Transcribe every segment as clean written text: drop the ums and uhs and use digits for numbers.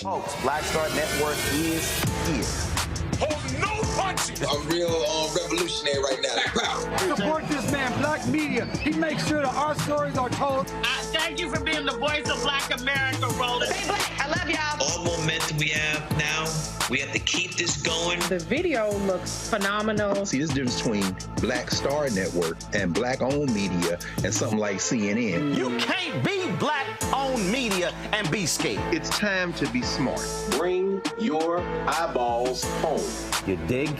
Folks, Black Star Network is here. Hold no punches. I'm real revolutionary right now. Support this man, Black Media. He makes sure that our stories are told. Thank you for being the voice of Black America, Roland. Stay black. I love y'all. All momentum we have now, we have to keep this going. The video looks phenomenal. See, this difference between Black Star Network and Black-owned media and something like CNN. You can't be Black-owned media and be scared. It's time to be smart. Bring your eyeballs home. You dig?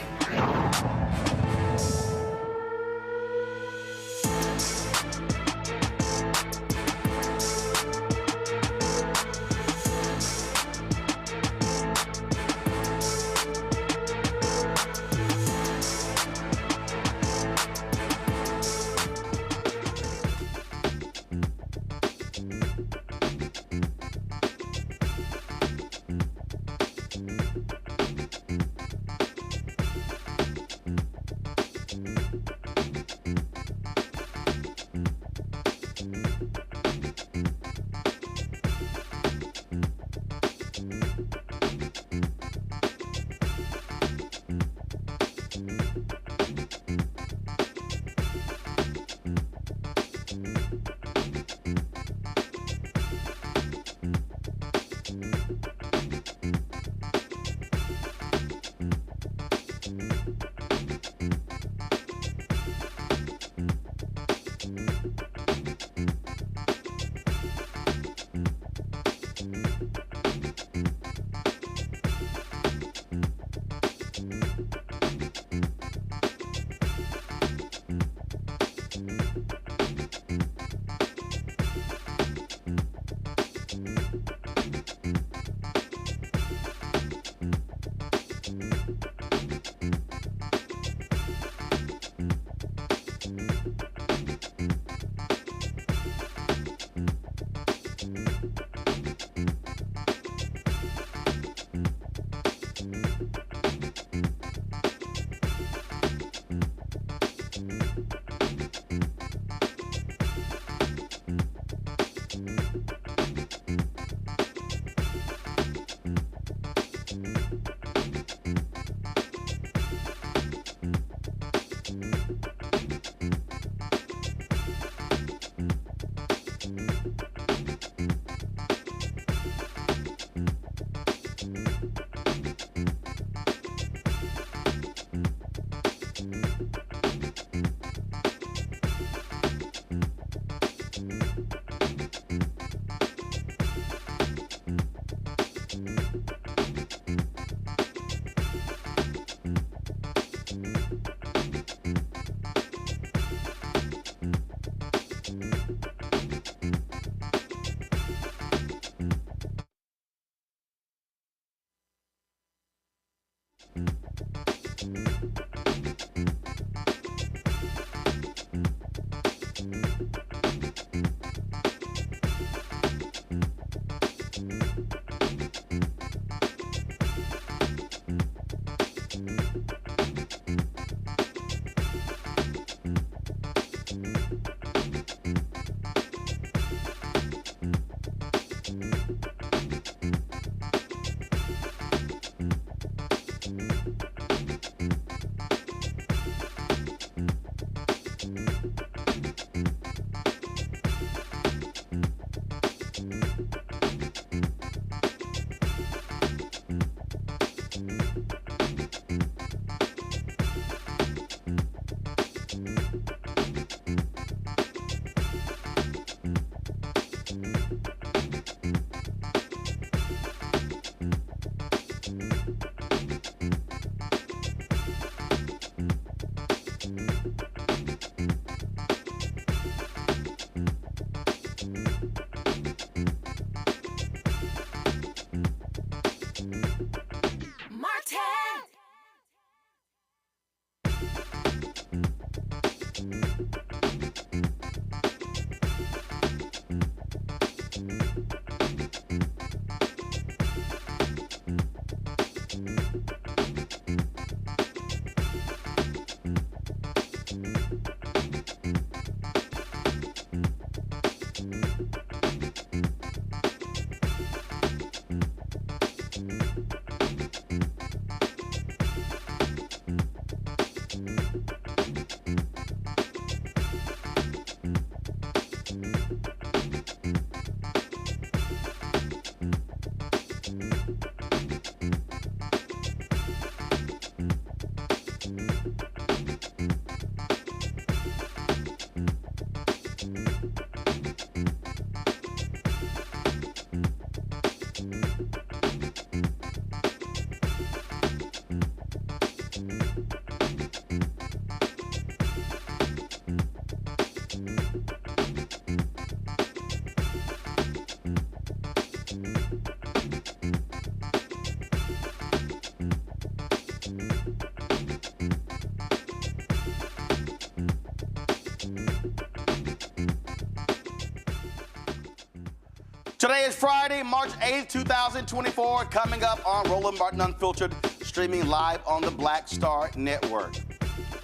Today is Friday, March 8th, 2024. Coming up on Roland Martin Unfiltered, streaming live on the Black Star Network.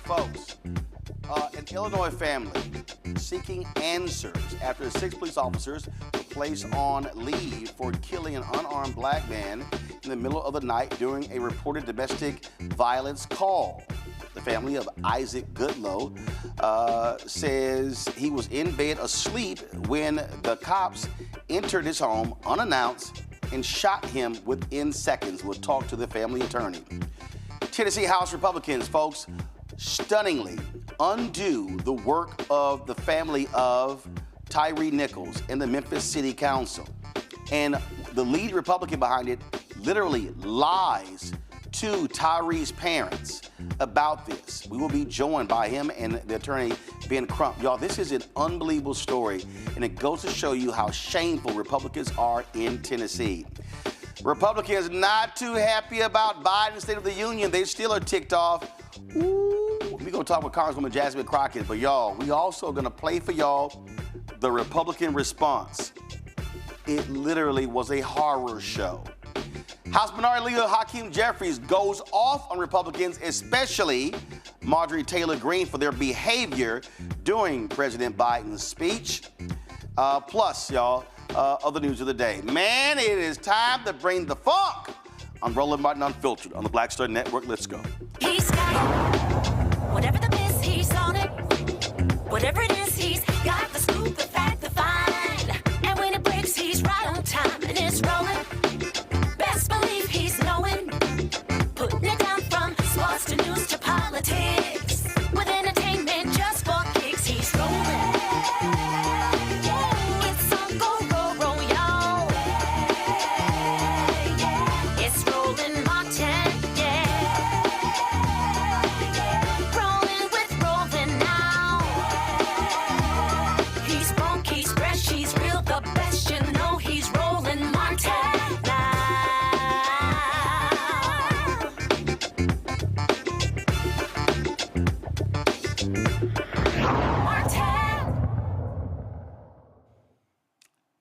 Folks, an Illinois family seeking answers after 6 police officers were placed on leave for killing an unarmed black man in the middle of the night during a reported domestic violence call. The family of Isaac Goodlow says he was in bed asleep when the cops entered his home unannounced and shot him within seconds. We'll talk to the family attorney. Tennessee House Republicans, folks, stunningly undo the work of the family of Tyre Nichols in the Memphis City Council. And the lead Republican behind it literally lies to Tyre's parents about this. We will be joined by him and the attorney, Ben Crump. Y'all, this is an unbelievable story, and it goes to show you how shameful Republicans are in Tennessee. Republicans not too happy about Biden's State of the Union. They still are ticked off. Ooh, we're going to talk with Congresswoman Jasmine Crockett, but y'all, we also going to play for y'all the Republican response. It literally was a horror show. House Minority Leader Hakeem Jeffries goes off on Republicans, especially Marjorie Taylor Greene, for their behavior during President Biden's speech. Plus, y'all, other news of the day. Man, it is time to bring the funk on Roland Martin Unfiltered on the Black Star Network. Let's go. He's got it. Whatever the miss, he's on it. Whatever it is, he's got the scoop, the fact, the find. And when it breaks, he's right on time and it's rolling. Best believe he's knowing. Putting it down from sports to news to politics. With entertainment just for kicks, he's rolling. It's on go, roll, y'all. It's Roland Martin, yeah. Rolling with Roland now. He's funk, he's fresh, he's real, the best, you know he's Roland Martin.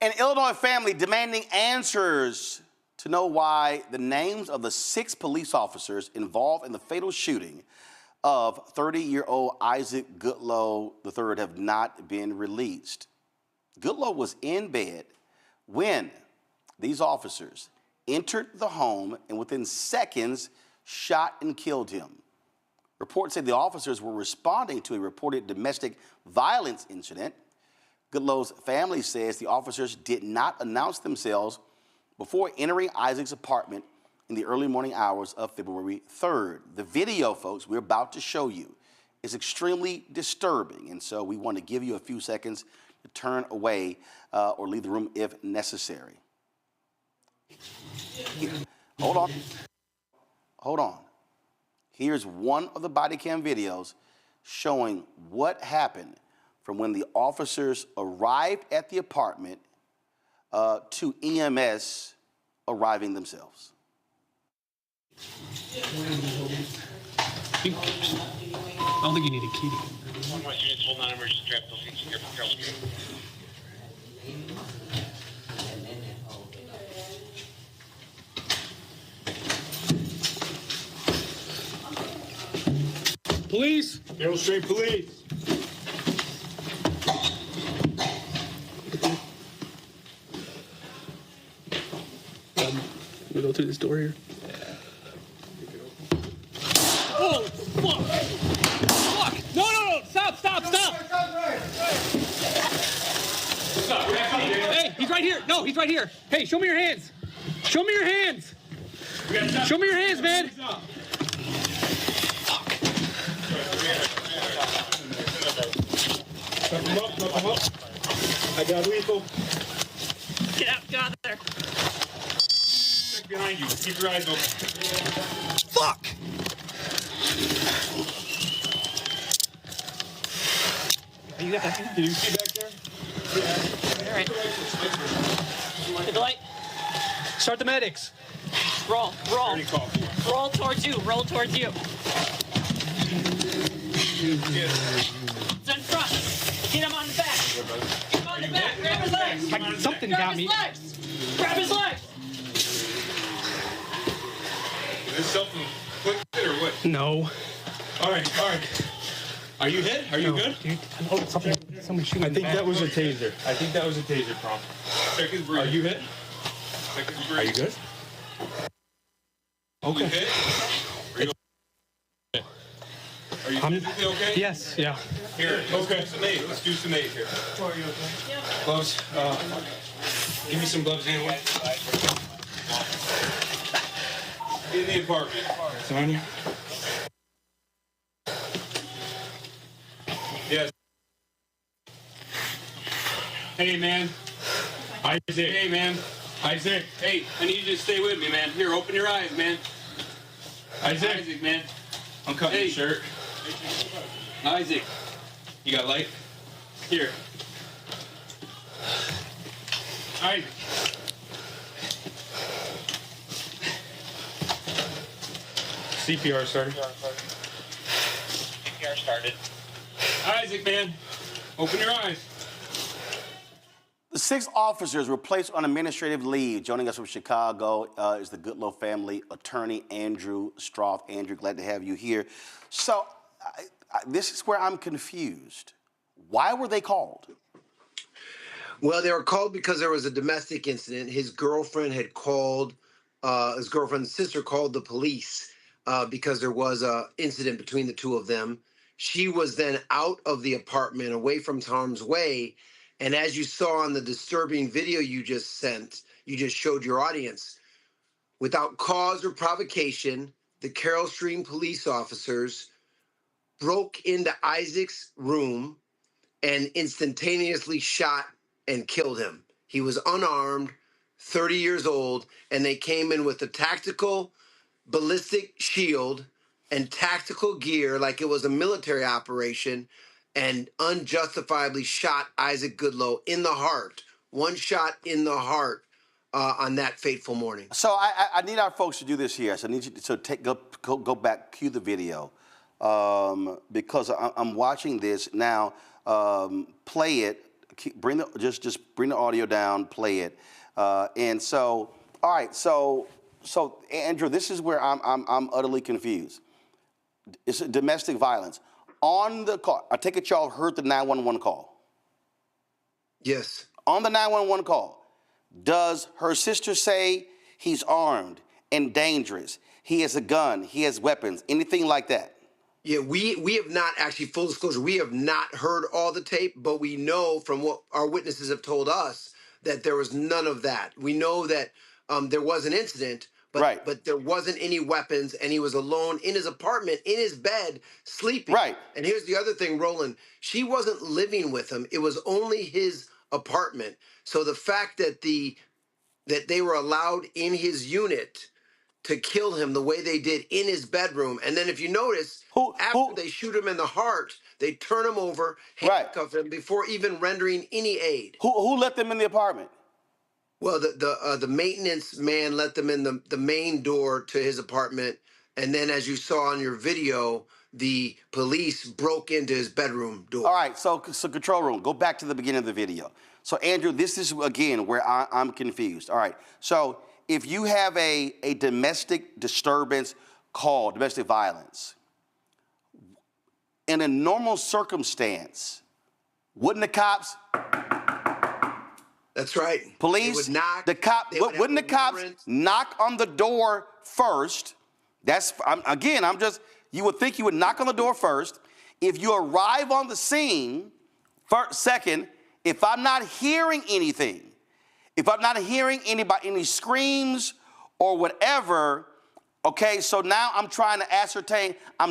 An Illinois family demanding answers to know why the names of the 6 police officers involved in the fatal shooting of 30-year-old Isaac Goodlow III have not been released. Goodlow was in bed when these officers entered the home and within seconds shot and killed him. Reports say the officers were responding to a reported domestic violence incident. Goodlow's family says the officers did not announce themselves before entering Isaac's apartment in the early morning hours of February 3rd. The video, folks, we're about to show you is extremely disturbing, and so we want to give you a few seconds to turn away or leave the room if necessary. Hold on. Here's one of the body cam videos showing what happened from when the officers arrived at the apartment to EMS arriving themselves. I don't think you need a key. Units hold on emergency trap location here from Carroll Street. Police! Carroll Street Police. We go through this door here. Oh, fuck! Fuck! No! Stop! Hey, he's right here. No, he's right here. Hey, show me your hands. Show me your hands, man. Fuck. Come up. I got lethal. Get out there. Check behind you. Keep your eyes open. Fuck! You got that? Can you see back there? All right. Hit the light. Start the medics. Roll. Roll towards you. It's in front. Get him on the back. Get him on the back. Grab his leg. legs. Something got me. Grab his legs. Is this self-inflicted or what? No. All right. Are you hit? Are you good? Dude, somebody shooting. I think that was a taser. Prompt. Check his breathing. Are you hit? Check his breathing. Are you good? Okay. You hit? Are you physically okay? Yes, yeah. Here, okay. Let's do some aid here. Are you okay? Yeah. Gloves. Give me some gloves anyway. In the apartment. Sonia? Yes. Hey, man. Isaac. Hey, man. Isaac. Hey, I need you to stay with me, man. Here, open your eyes, man. Isaac, man. I'm cutting your shirt. Isaac. You got light? Here. Isaac. CPR started. CPR started. Isaac, man. Open your eyes. The 6 officers were placed on administrative leave. Joining us from Chicago is the Goodlow family attorney, Andrew Stroth. Andrew, glad to have you here. So this is where I'm confused. Why were they called? Well, they were called because there was a domestic incident. His girlfriend had called, his girlfriend's sister called the police because there was an incident between the two of them. She was then out of the apartment, away from harm's way. And as you saw on the disturbing video you just showed your audience, without cause or provocation, the Carroll Stream police officers broke into Isaac's room and instantaneously shot and killed him. He was unarmed, 30 years old, and they came in with a tactical ballistic shield and tactical gear like it was a military operation, and unjustifiably shot Isaac Goodlow in the heart. One shot in the heart on that fateful morning. So I need our folks to do this here. So I need you to go back, cue the video, because I'm watching this now. Play it. Bring the audio down. Play it. And so, all right. So Andrew, this is where I'm utterly confused. It's domestic violence. On the call, I take it y'all heard the 911 call. Yes. On the 911 call, does her sister say he's armed and dangerous? He has a gun. He has weapons. Anything like that? Yeah, we have not actually, full disclosure, we have not heard all the tape, but we know from what our witnesses have told us that there was none of that. We know that there was an incident, but there wasn't any weapons, and he was alone in his apartment, in his bed, sleeping. Right. And here's the other thing, Roland. She wasn't living with him. It was only his apartment. So the fact that that they were allowed in his unit to kill him the way they did in his bedroom, and then if you notice, after they shoot him in the heart, they turn him over, handcuff him before even rendering any aid. Who let them in the apartment? Well, the maintenance man let them in the main door to his apartment, and then as you saw on your video, the police broke into his bedroom door. All right, so control room, go back to the beginning of the video. So Andrew, this is again where I'm confused. All right, so if you have a domestic disturbance call, domestic violence, in a normal circumstance, wouldn't the cops? That's right. Police, would knock, wouldn't the cops knock on the door first? You would think you would knock on the door first. If you arrive on the scene, second, if I'm not hearing anything, if I'm not hearing any screams or whatever, okay, so now I'm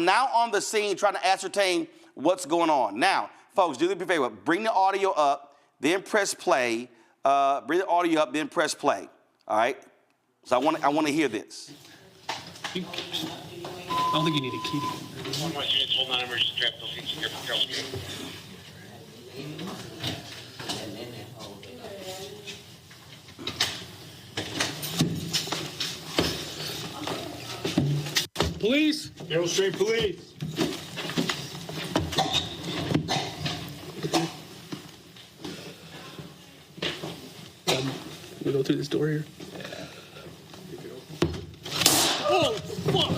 now on the scene trying to ascertain what's going on. Now, folks, do me a favor, bring the audio up, then press play. Bring the audio up, then press play. All right? So I want to hear this. I don't think you need a key. Units hold non-emergency traffic location here from Carroll Street. Police. Carroll Street Police. I'm gonna go through this door here. Oh, fuck!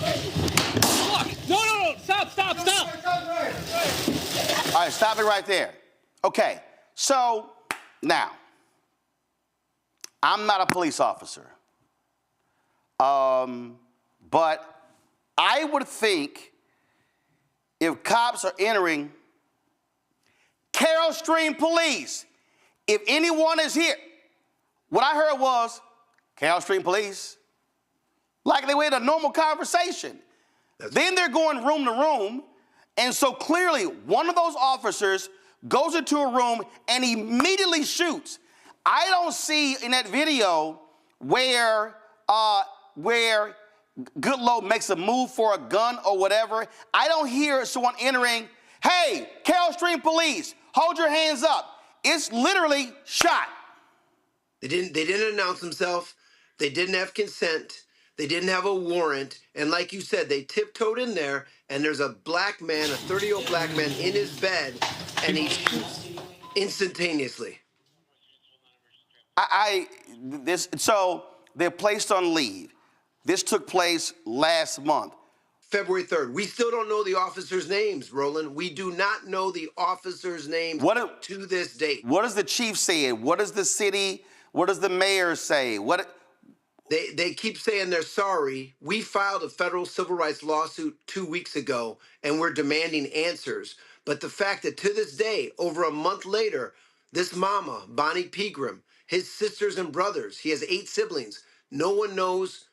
Fuck! No! Stop! All right, stop it right there. Okay, so now, I'm not a police officer, but I would think if cops are entering Carroll Stream Police, if anyone is here, what I heard was Carroll Stream Police, like they were in a normal conversation. Then they're going room to room, and so clearly one of those officers goes into a room and immediately shoots. I don't see in that video where Goodlow makes a move for a gun or whatever. I don't hear someone entering, hey, Carroll Stream Police, hold your hands up. It's literally shot. They didn't announce themselves. They didn't have consent. They didn't have a warrant. And like you said, they tiptoed in there, and there's a black man, a 30-year-old black man in his bed, and he shoots instantaneously. So they're placed on leave. This took place last month. February 3rd. We still don't know the officers' names, Roland. We do not know the officers' names to this date. What does the chief say? What does the city, what does the mayor say? They keep saying they're sorry. We filed a federal civil rights lawsuit 2 weeks ago, and we're demanding answers. But the fact that to this day, over a month later, this mama, Bonnie Pegram, his sisters and brothers, he has 8 siblings. No one knows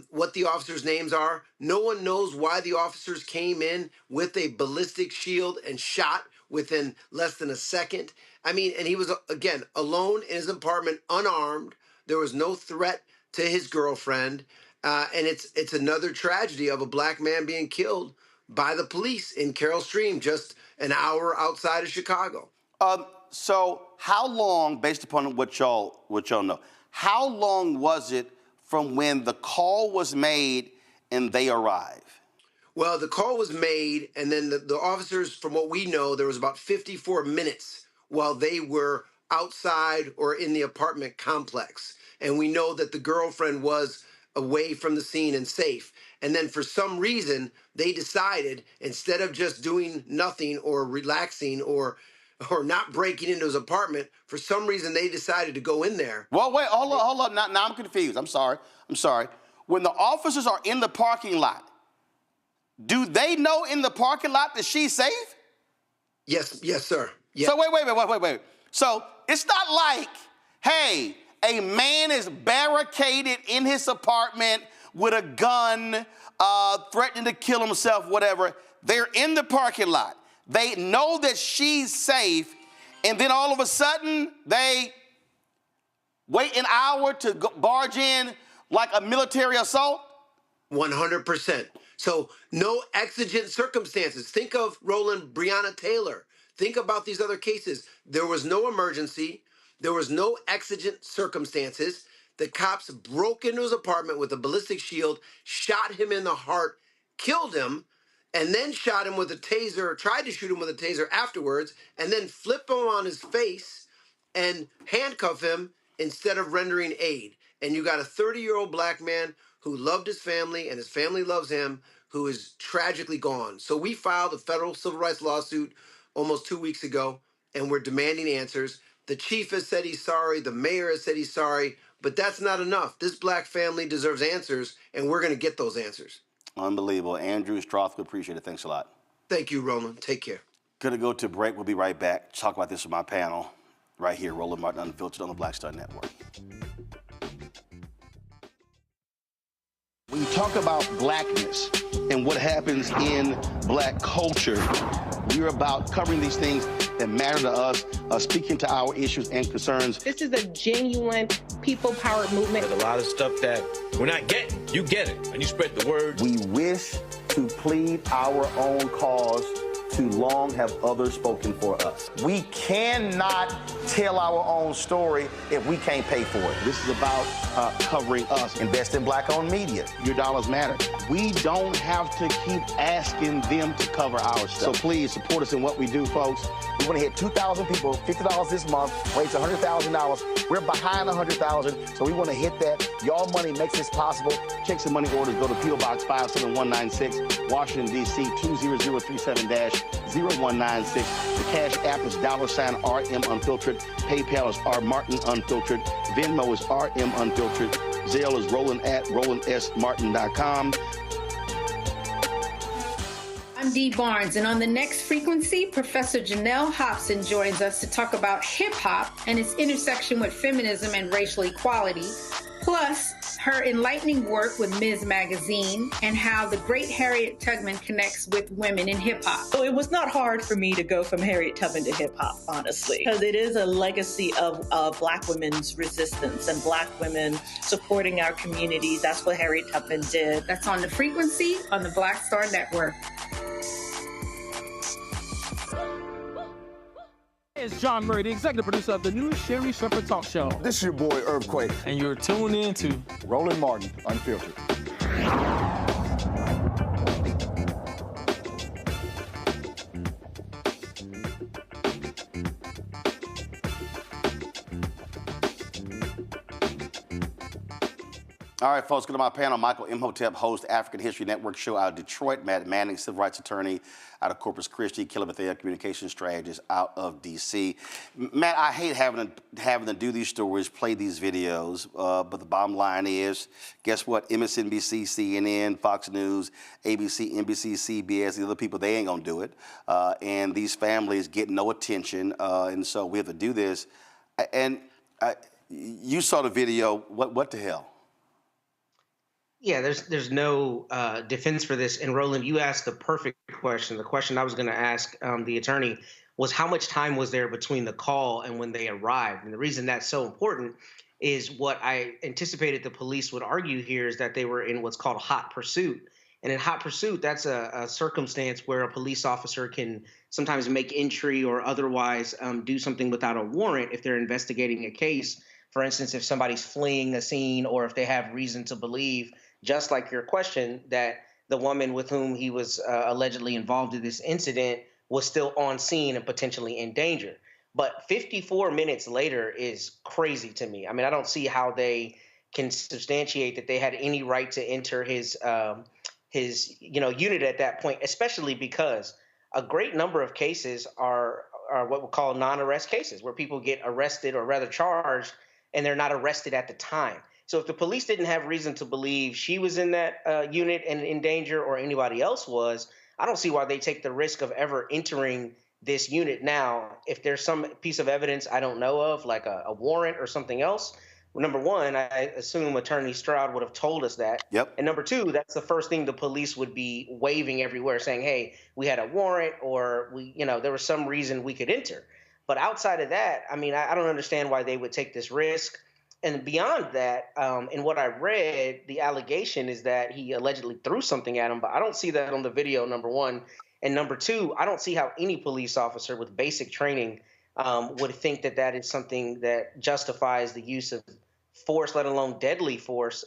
what the officers' names are. No one knows why the officers came in with a ballistic shield and shot within less than a second. I mean, and he was, again, alone in his apartment, unarmed. There was no threat to his girlfriend. And it's another tragedy of a black man being killed by the police in Carroll Stream, just an hour outside of Chicago. So how long, based upon what y'all know, how long was it from when the call was made and they arrived? Well, the call was made, and then the officers, from what we know, there was about 54 minutes while they were outside or in the apartment complex. And we know that the girlfriend was away from the scene and safe. And then for some reason, they decided, instead of just doing nothing or relaxing or not breaking into his apartment, for some reason they decided to go in there. Well, wait, hold up. Now I'm confused. I'm sorry. When the officers are in the parking lot, do they know in the parking lot that she's safe? Yes, sir. Yes. So wait. So it's not like, hey, a man is barricaded in his apartment with a gun, threatening to kill himself, whatever. They're in the parking lot. They know that she's safe, and then all of a sudden, they wait an hour to barge in like a military assault? 100%. So no exigent circumstances. Think of Roland, Breonna Taylor. Think about these other cases. There was no emergency. There was no exigent circumstances. The cops broke into his apartment with a ballistic shield, shot him in the heart, killed him, and then shot him with a taser, tried to shoot him with a taser afterwards, and then flip him on his face and handcuff him instead of rendering aid. And you got a 30-year-old black man who loved his family and his family loves him, who is tragically gone. So we filed a federal civil rights lawsuit almost 2 weeks ago, and we're demanding answers. The chief has said he's sorry. The mayor has said he's sorry. But that's not enough. This black family deserves answers, and we're going to get those answers. Unbelievable. Andrew Strothwood, appreciate it. Thanks a lot. Thank you, Roland. Take care. Going to go to break. We'll be right back. Talk about this with my panel right here, Roland Martin Unfiltered on the Black Star Network. When you talk about blackness and what happens in black culture, we're about covering these things that matter to us, speaking to our issues and concerns. This is a genuine people-powered movement. There's a lot of stuff that we're not getting. You get it, and you spread the word. We wish to plead our own cause Too long have others spoken for us. We cannot tell our own story if we can't pay for it. This is about covering us. Invest in black-owned media. Your dollars matter. We don't have to keep asking them to cover our stuff. So please support us in what we do, folks. We want to hit 2,000 people, $50 this month, raise $100,000. We're behind $100,000, so we want to hit that. Y'all money makes this possible. Check some money orders. Go to P.O. Box 57196, Washington, D.C. 20037-0196. The Cash App is $RM Unfiltered. PayPal is R Martin Unfiltered. Venmo is RM Unfiltered. Zelle is Roland at RolandSMartin.com. I'm Dee Barnes, and on the next frequency, Professor Janelle Hobson joins us to talk about hip-hop and its intersection with feminism and racial equality, plus her enlightening work with Ms. Magazine and how the great Harriet Tubman connects with women in hip-hop. So it was not hard for me to go from Harriet Tubman to hip-hop, honestly, because it is a legacy of Black women's resistance and Black women supporting our communities. That's what Harriet Tubman did. That's on the frequency on the Black Star Network. It's John Murray, the executive producer of the new Sherry Shepherd Talk Show. This is your boy, Earthquake. And you're tuned in to Roland Martin Unfiltered. All right, folks, go to my panel. Michael Imhotep, host, African History Network show out of Detroit. Matt Manning, civil rights attorney out of Corpus Christi. Kelly Bethea, communications strategist out of D.C. Matt, I hate having to do these stories, play these videos, but the bottom line is, guess what? MSNBC, CNN, Fox News, ABC, NBC, CBS, the other people, they ain't gonna do it. And these families get no attention, and so we have to do this. And you saw the video. What the hell? Yeah, there's no defense for this. And Roland, you asked the perfect question. The question I was going to ask the attorney was how much time was there between the call and when they arrived? And the reason that's so important is what I anticipated the police would argue here is that they were in what's called hot pursuit. And in hot pursuit, that's a circumstance where a police officer can sometimes make entry or otherwise do something without a warrant if they're investigating a case. For instance, if somebody's fleeing a scene or if they have reason to believe, just like your question, that the woman with whom he was allegedly involved in this incident was still on scene and potentially in danger. But 54 minutes later is crazy to me. I mean, I don't see how they can substantiate that they had any right to enter his unit at that point, especially because a great number of cases are what we call non-arrest cases, where people get arrested or rather charged and they're not arrested at the time. So if the police didn't have reason to believe she was in that unit and in danger or anybody else was, I don't see why they take the risk of ever entering this unit now. If there's some piece of evidence I don't know of, like a warrant or something else, well, number one, I assume Attorney Stroud would have told us that. Yep. And number two, that's the first thing the police would be waving everywhere, saying, hey, we had a warrant or there was some reason we could enter. But outside of that, I mean, I don't understand why they would take this risk. And beyond that, in what I read, the allegation is that he allegedly threw something at him, but I don't see that on the video, number one. And number two, I don't see how any police officer with basic training would think that that is something that justifies the use of force, let alone deadly force,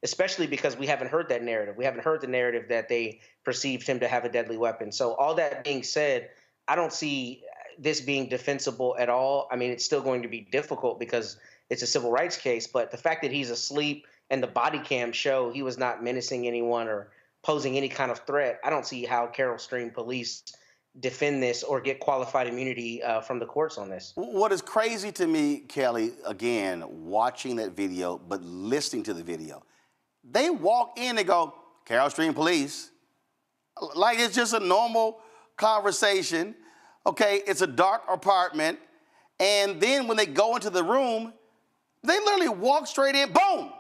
especially because we haven't heard that narrative. We haven't heard the narrative that they perceived him to have a deadly weapon. So all that being said, I don't see this being defensible at all. I mean, it's still going to be difficult because it's a civil rights case, but the fact that he's asleep and the body cam show he was not menacing anyone or posing any kind of threat, I don't see how Carroll Stream police defend this or get qualified immunity from the courts on this. What is crazy to me, Kelly, again, watching that video, but listening to the video, they walk in and go, Carroll Stream police. Like it's just a normal conversation. Okay, it's a dark apartment. And then when they go into the room, they literally walk straight in, boom.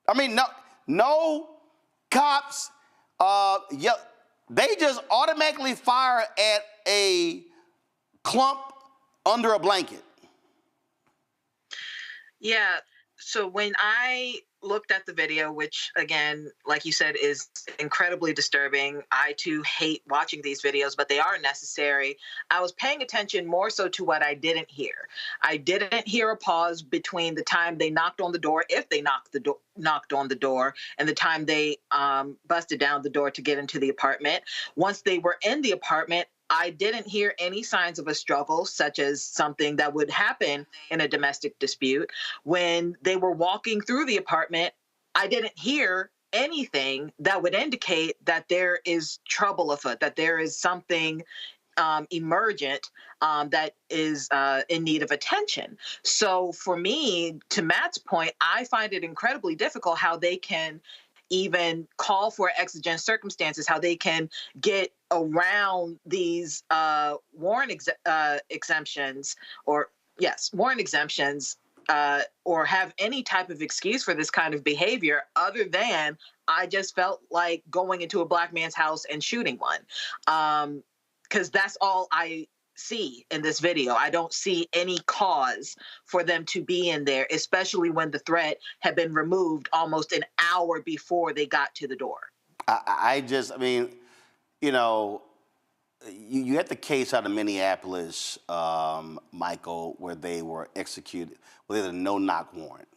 I mean, no cops, they just automatically fire at a clump under a blanket. Yeah, So when I looked at the video, which again, like you said, is incredibly disturbing. I too hate watching these videos, but they are necessary. I was paying attention more so to what I didn't hear. I didn't hear a pause between the time they knocked on the door, if they knocked on the door, and the time they busted down the door to get into the apartment. Once they were in the apartment, I didn't hear any signs of a struggle, such as something that would happen in a domestic dispute. When they were walking through the apartment, I didn't hear anything that would indicate that there is trouble afoot, that there is something emergent that is in need of attention. So for me, to Matt's point, I find it incredibly difficult how they can even call for exigent circumstances, how they can get around these warrant exemptions, or warrant exemptions, or have any type of excuse for this kind of behavior other than I just felt like going into a black man's house and shooting one. Because that's all I see in this video. I don't see any cause for them to be in there, especially when the threat had been removed almost an hour before they got to the door. I mean, you know, you had the case out of Minneapolis, Michael, where they were executed, where they had a no-knock warrant,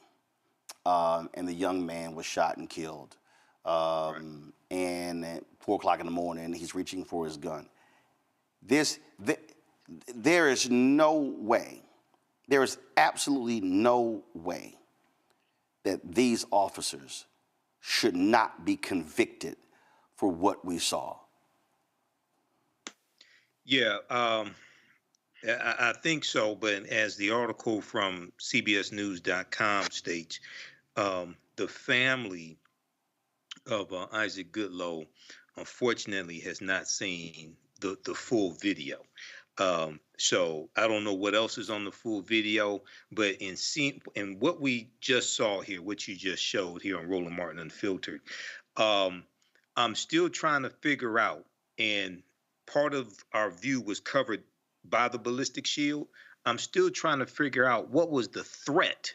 and the young man was shot and killed. And at 4 o'clock in the morning, he's reaching for his gun. There is no way, there is absolutely no way that these officers should not be convicted for what we saw. Yeah, I think so. But as the article from CBSNews.com states, the family of Isaac Goodlow, unfortunately, has not seen the full video. So I don't know what else is on the full video, but in what we just saw here, what you just showed here on Roland Martin Unfiltered, I'm still trying to figure out, and part of our view was covered by the ballistic shield. I'm still trying to figure out what was the threat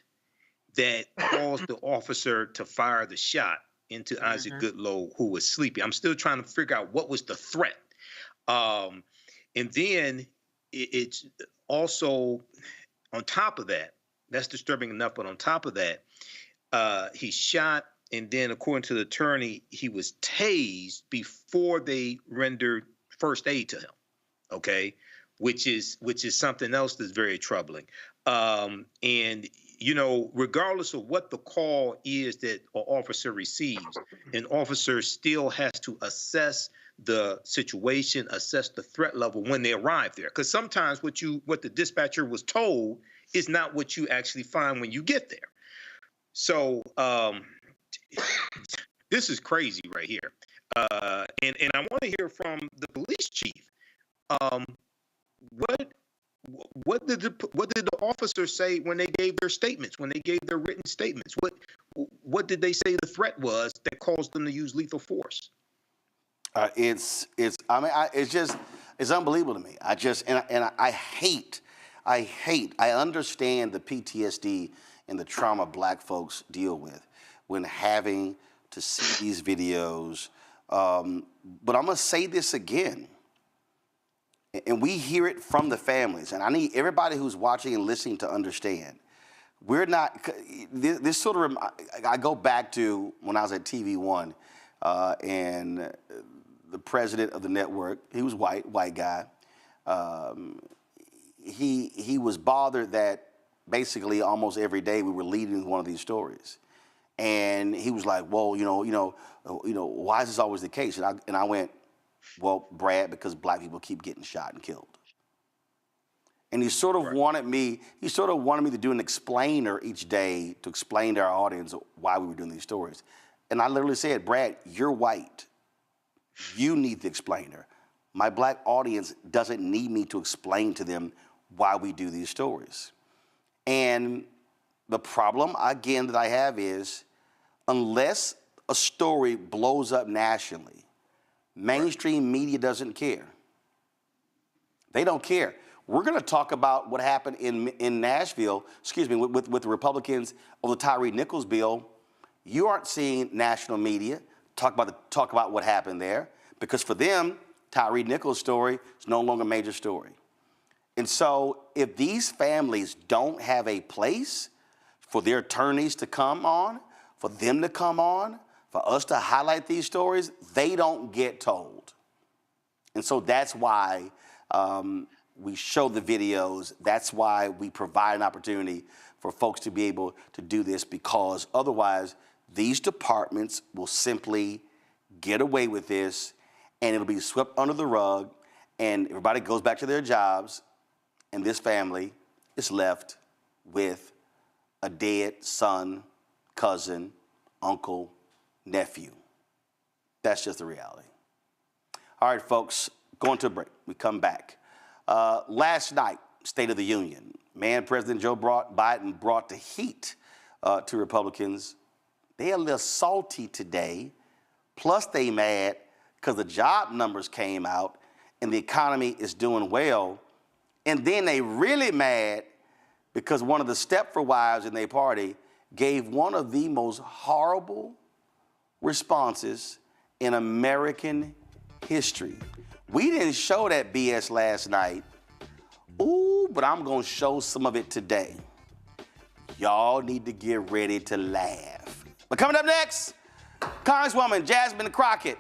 that caused the officer to fire the shot into Isaac Goodlow, who was sleeping. I'm still trying to figure out what was the threat. And then it's also, on top of that, that's disturbing enough, but on top of that, he shot, and then according to the attorney, he was tased before they rendered first aid to him, okay? Which is something else that's very troubling. And, you know, regardless of what the call is that an officer receives, an officer still has to assess the situation, assess the threat level when they arrive there. Because sometimes what the dispatcher was told is not what you actually find when you get there. So this is crazy right here. And I want to hear from the police chief. What did the officers say when they gave their statements, when they gave their written statements? What did they say the threat was that caused them to use lethal force? It's unbelievable to me. I understand the PTSD and the trauma black folks deal with when having to see these videos. But I'm going to say this again, and we hear it from the families, and I need everybody who's watching and listening to understand. We're not, this sort of, I go back to when I was at TV One, and the president of the network, he was white guy. He was bothered that basically almost every day we were leading one of these stories, and he was like, "Well, you know, why is this always the case?" And I went, "Well, Brad, because black people keep getting shot and killed." And he sort of wanted me to do an explainer each day to explain to our audience why we were doing these stories. And I literally said, "Brad, you're white. You need the explainer. My black audience doesn't need me to explain to them why we do these stories." And the problem, again, that I have is, unless a story blows up nationally, mainstream media doesn't care. They don't care. We're going to talk about what happened in Nashville, with the Republicans on the Tyre Nichols bill. You aren't seeing national media talk about what happened there, because for them, Tyre Nichols' story is no longer a major story. And so if these families don't have a place for their attorneys to come on, for them to come on, for us to highlight these stories, they don't get told. And so that's why we show the videos. That's why we provide an opportunity for folks to be able to do this, because otherwise these departments will simply get away with this and it'll be swept under the rug and everybody goes back to their jobs and this family is left with a dead son, cousin, uncle, nephew. That's just the reality. All right, folks, going to a break. We come back. Last night, State of the Union, President Joe Biden brought the heat to Republicans. They're a little salty today, plus they mad because the job numbers came out and the economy is doing well. And then they really mad because one of the Stepford wives in their party gave one of the most horrible responses in American history. We didn't show that BS last night. Ooh, but I'm gonna show some of it today. Y'all need to get ready to laugh. But coming up next, Congresswoman Jasmine Crockett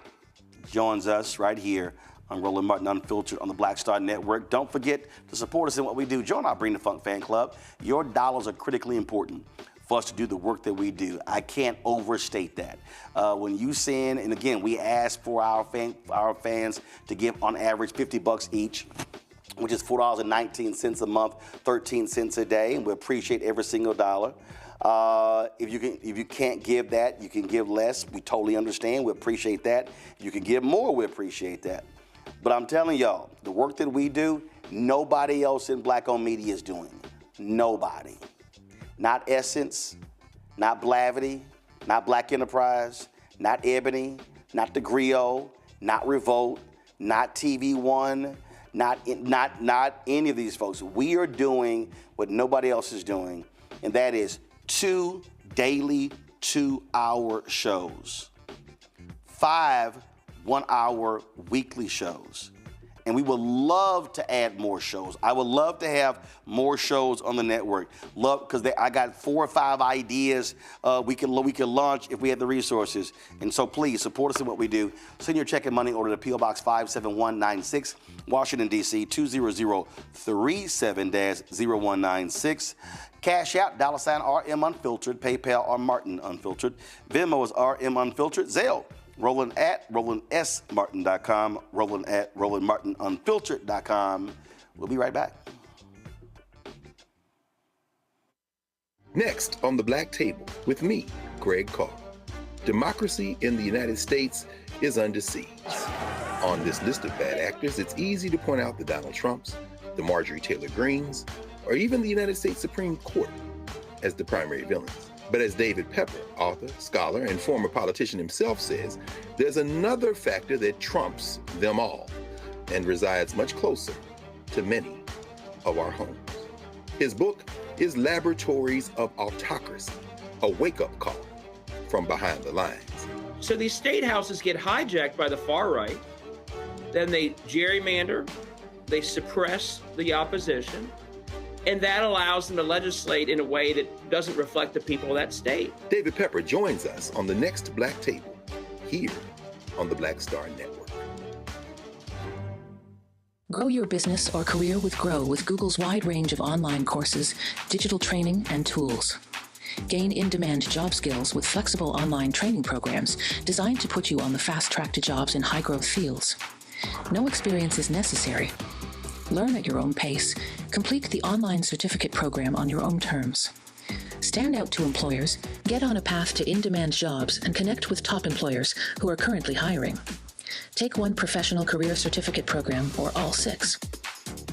joins us right here on Roland Martin Unfiltered on the Black Star Network. Don't forget to support us in what we do. Join our Bring the Funk fan club. Your dollars are critically important for us to do the work that we do. I can't overstate that. When you send, and again, we ask for our fans to give on average $50 each, which is $4.19 a month, 13 cents a day, and we appreciate every single dollar. If you can't give that, you can give less. We totally understand. We appreciate that. If you can give more, we appreciate that. But I'm telling y'all, the work that we do, nobody else in black-owned media is doing. Nobody. Not Essence, not Blavity, not Black Enterprise, not Ebony, not The Griot, not Revolt, not TV One, not any of these folks. We are doing what nobody else is doing, and that is 2 daily 2-hour shows, 5 1-hour weekly shows. And we would love to add more shows. I would love to have more shows on the network. Because I got 4 or 5 ideas we can launch if we had the resources. And so please support us in what we do. Send your check and money order to P.O. Box 57196, Washington, D.C. 20037-0196. Cash out, $RM Unfiltered, PayPal or Martin Unfiltered. Venmo is RM Unfiltered. Zelle, Roland at RolandSMartin.com, Roland at RolandMartinUnfiltered.com. We'll be right back. Next on the Black Table with me, Greg Carr. Democracy in the United States is under siege. On this list of bad actors, it's easy to point out the Donald Trumps, the Marjorie Taylor Greens, or even the United States Supreme Court as the primary villains. But as David Pepper, author, scholar, and former politician himself says, there's another factor that trumps them all and resides much closer to many of our homes. His book is Laboratories of Autocracy, a wake-up call from behind the lines. So these state houses get hijacked by the far right, then they gerrymander, they suppress the opposition, and that allows them to legislate in a way that doesn't reflect the people of that state. David Pepper joins us on the next Black Table, here on the Black Star Network. Grow your business or career with Grow with Google's wide range of online courses, digital training, and tools. Gain in-demand job skills with flexible online training programs designed to put you on the fast track to jobs in high-growth fields. No experience is necessary. Learn at your own pace. Complete the online certificate program on your own terms. Stand out to employers, get on a path to in-demand jobs, and connect with top employers who are currently hiring. Take one professional career certificate program or all 6.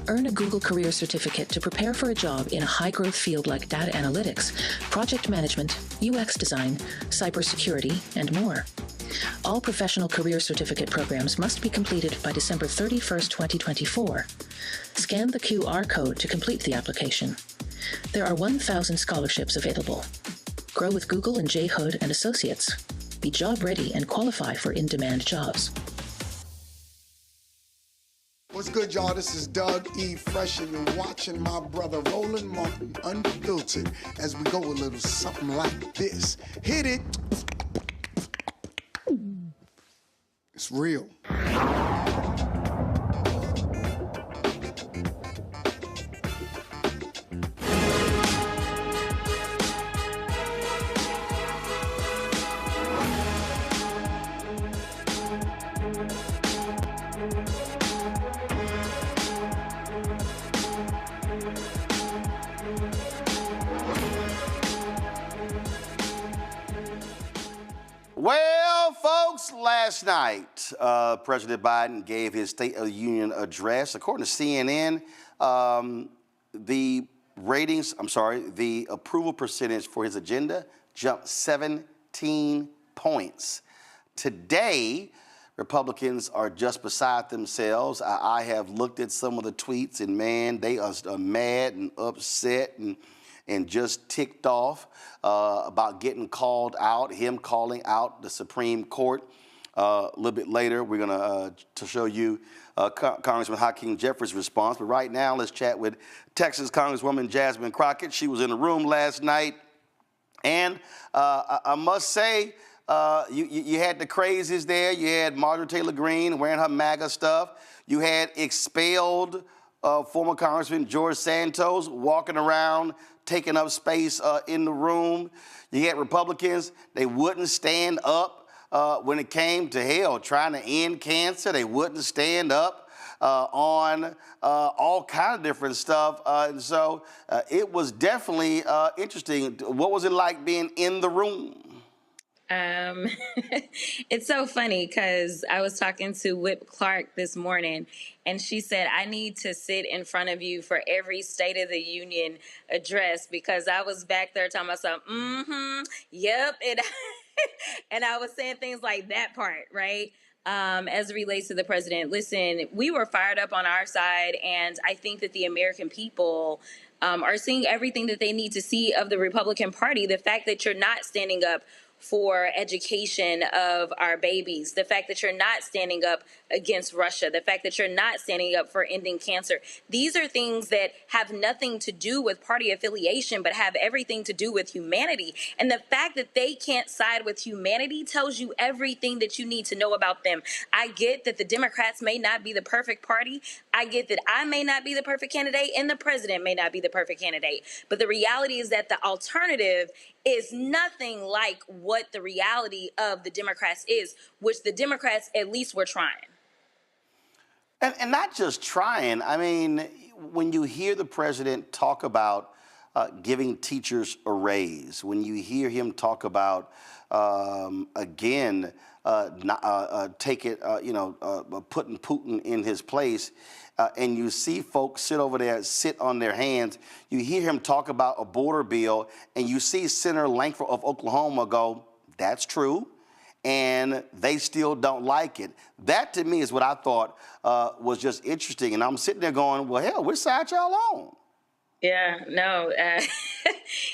Earn a Google Career Certificate to prepare for a job in a high-growth field like data analytics, project management, UX design, cybersecurity, and more. All professional career certificate programs must be completed by December 31st, 2024. Scan the QR code to complete the application. There are 1,000 scholarships available. Grow with Google and J. Hood and Associates. Be job ready and qualify for in-demand jobs. What's good, y'all? This is Doug E. Fresh, and you're watching my brother Roland Martin Unfiltered as we go a little something like this. Hit it. It's real. Well, folks, last night, President Biden gave his State of the Union address. According to CNN, the approval percentage for his agenda jumped 17 points. Today, Republicans are just beside themselves. I have looked at some of the tweets, and man, they are mad and upset and just ticked off about getting called out, him calling out the Supreme Court. A little bit later, we're going to show you Congressman Hakeem Jeffries' response. But right now, let's chat with Texas Congresswoman Jasmine Crockett. She was in the room last night. And I must say, you had the crazies there. You had Marjorie Taylor Greene wearing her MAGA stuff. You had expelled former Congressman George Santos walking around, taking up space in the room. You had Republicans, they wouldn't stand up when it came to trying to end cancer. They wouldn't stand up on all kind of different stuff. And so it was definitely interesting. What was it like being in the room? It's so funny because I was talking to Whip Clark this morning, and she said, I need to sit in front of you for every State of the Union address, because I was back there talking about something, yep, and I was saying things like that part, right? As it relates to the president. Listen, we were fired up on our side, and I think that the American people are seeing everything that they need to see of the Republican Party. The fact that you're not standing up for education of our babies, the fact that you're not standing up against Russia, the fact that you're not standing up for ending cancer. These are things that have nothing to do with party affiliation, but have everything to do with humanity. And the fact that they can't side with humanity tells you everything that you need to know about them. I get that the Democrats may not be the perfect party. I get that I may not be the perfect candidate, and the president may not be the perfect candidate. But the reality is that the alternative is nothing like what the reality of the Democrats is, which the Democrats at least were trying. And not just trying. I mean, when you hear the president talk about giving teachers a raise, when you hear him talk about, putting Putin in his place, and you see folks sit over there, sit on their hands. You hear him talk about a border bill, and you see Senator Langford of Oklahoma go, that's true, and they still don't like it. That, to me, is what I thought was just interesting. And I'm sitting there going, well, hell, which side y'all on? Yeah, no,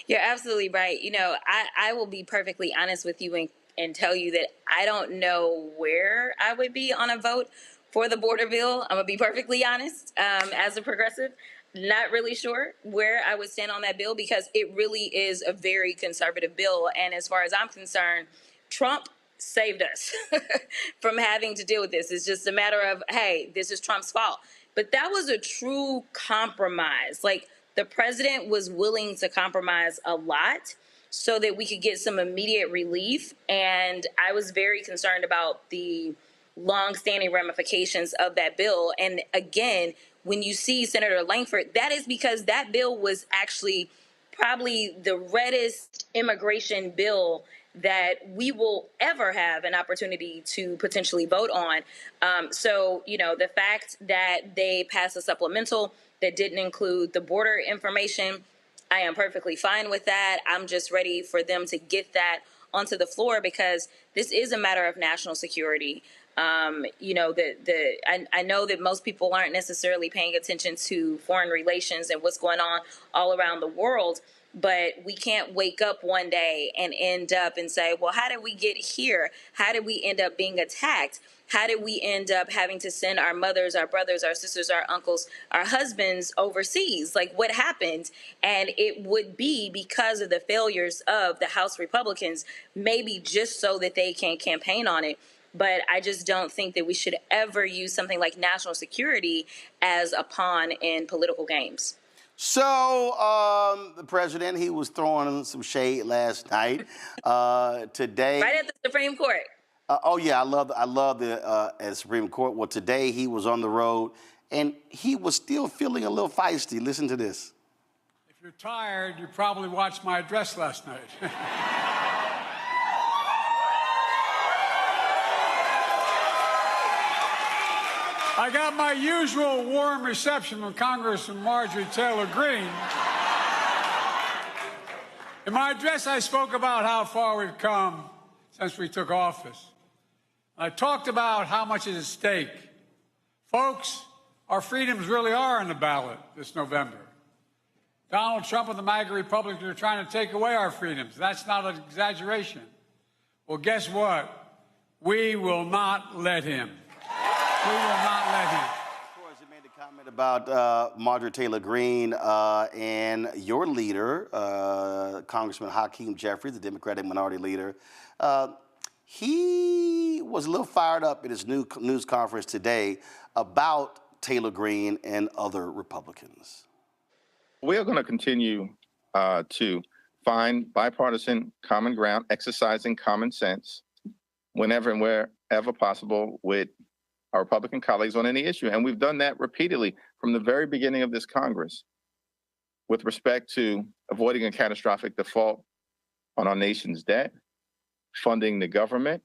you're absolutely right. You know, I will be perfectly honest with you and tell you that I don't know where I would be on a vote for the border bill. I'm going to be perfectly honest. As a progressive, not really sure where I would stand on that bill, because it really is a very conservative bill. And as far as I'm concerned, Trump saved us from having to deal with this. It's just a matter of, hey, this is Trump's fault. But that was a true compromise. Like, the president was willing to compromise a lot so that we could get some immediate relief. And I was very concerned about the long-standing ramifications of that bill. And again, when you see Senator Langford, that is because that bill was actually probably the reddest immigration bill that we will ever have an opportunity to potentially vote on. So, you know, the fact that they passed a supplemental that didn't include the border information, I am perfectly fine with that. I'm just ready for them to get that onto the floor, because this is a matter of national security. You know, I know that most people aren't necessarily paying attention to foreign relations and what's going on all around the world, but we can't wake up one day and end up and say, well, how did we get here? How did we end up being attacked? How did we end up having to send our mothers, our brothers, our sisters, our uncles, our husbands overseas? Like, what happened? And it would be because of the failures of the House Republicans, maybe just so that they can campaign on it. But I just don't think that we should ever use something like national security as a pawn in political games. So the president, he was throwing some shade last night. Today, right at the Supreme Court. Oh yeah, I love the at Supreme Court. Well, today he was on the road, and he was still feeling a little feisty. Listen to this. If you're tired, you probably watched my address last night. I got my usual warm reception from Congresswoman Marjorie Taylor Greene. In my address, I spoke about how far we've come since we took office. I talked about how much is at stake. Folks, our freedoms really are on the ballot this November. Donald Trump and the MAGA Republicans are trying to take away our freedoms. That's not an exaggeration. Well, guess what? We will not let him. We will not let him. Of course, he made a comment about Marjorie Taylor Greene and your leader, Congressman Hakeem Jeffries, the Democratic Minority Leader. He was a little fired up at his news conference today about Taylor Greene and other Republicans. We are going to continue to find bipartisan common ground, exercising common sense whenever and wherever possible with our Republican colleagues on any issue. And we've done that repeatedly from the very beginning of this Congress with respect to avoiding a catastrophic default on our nation's debt, funding the government,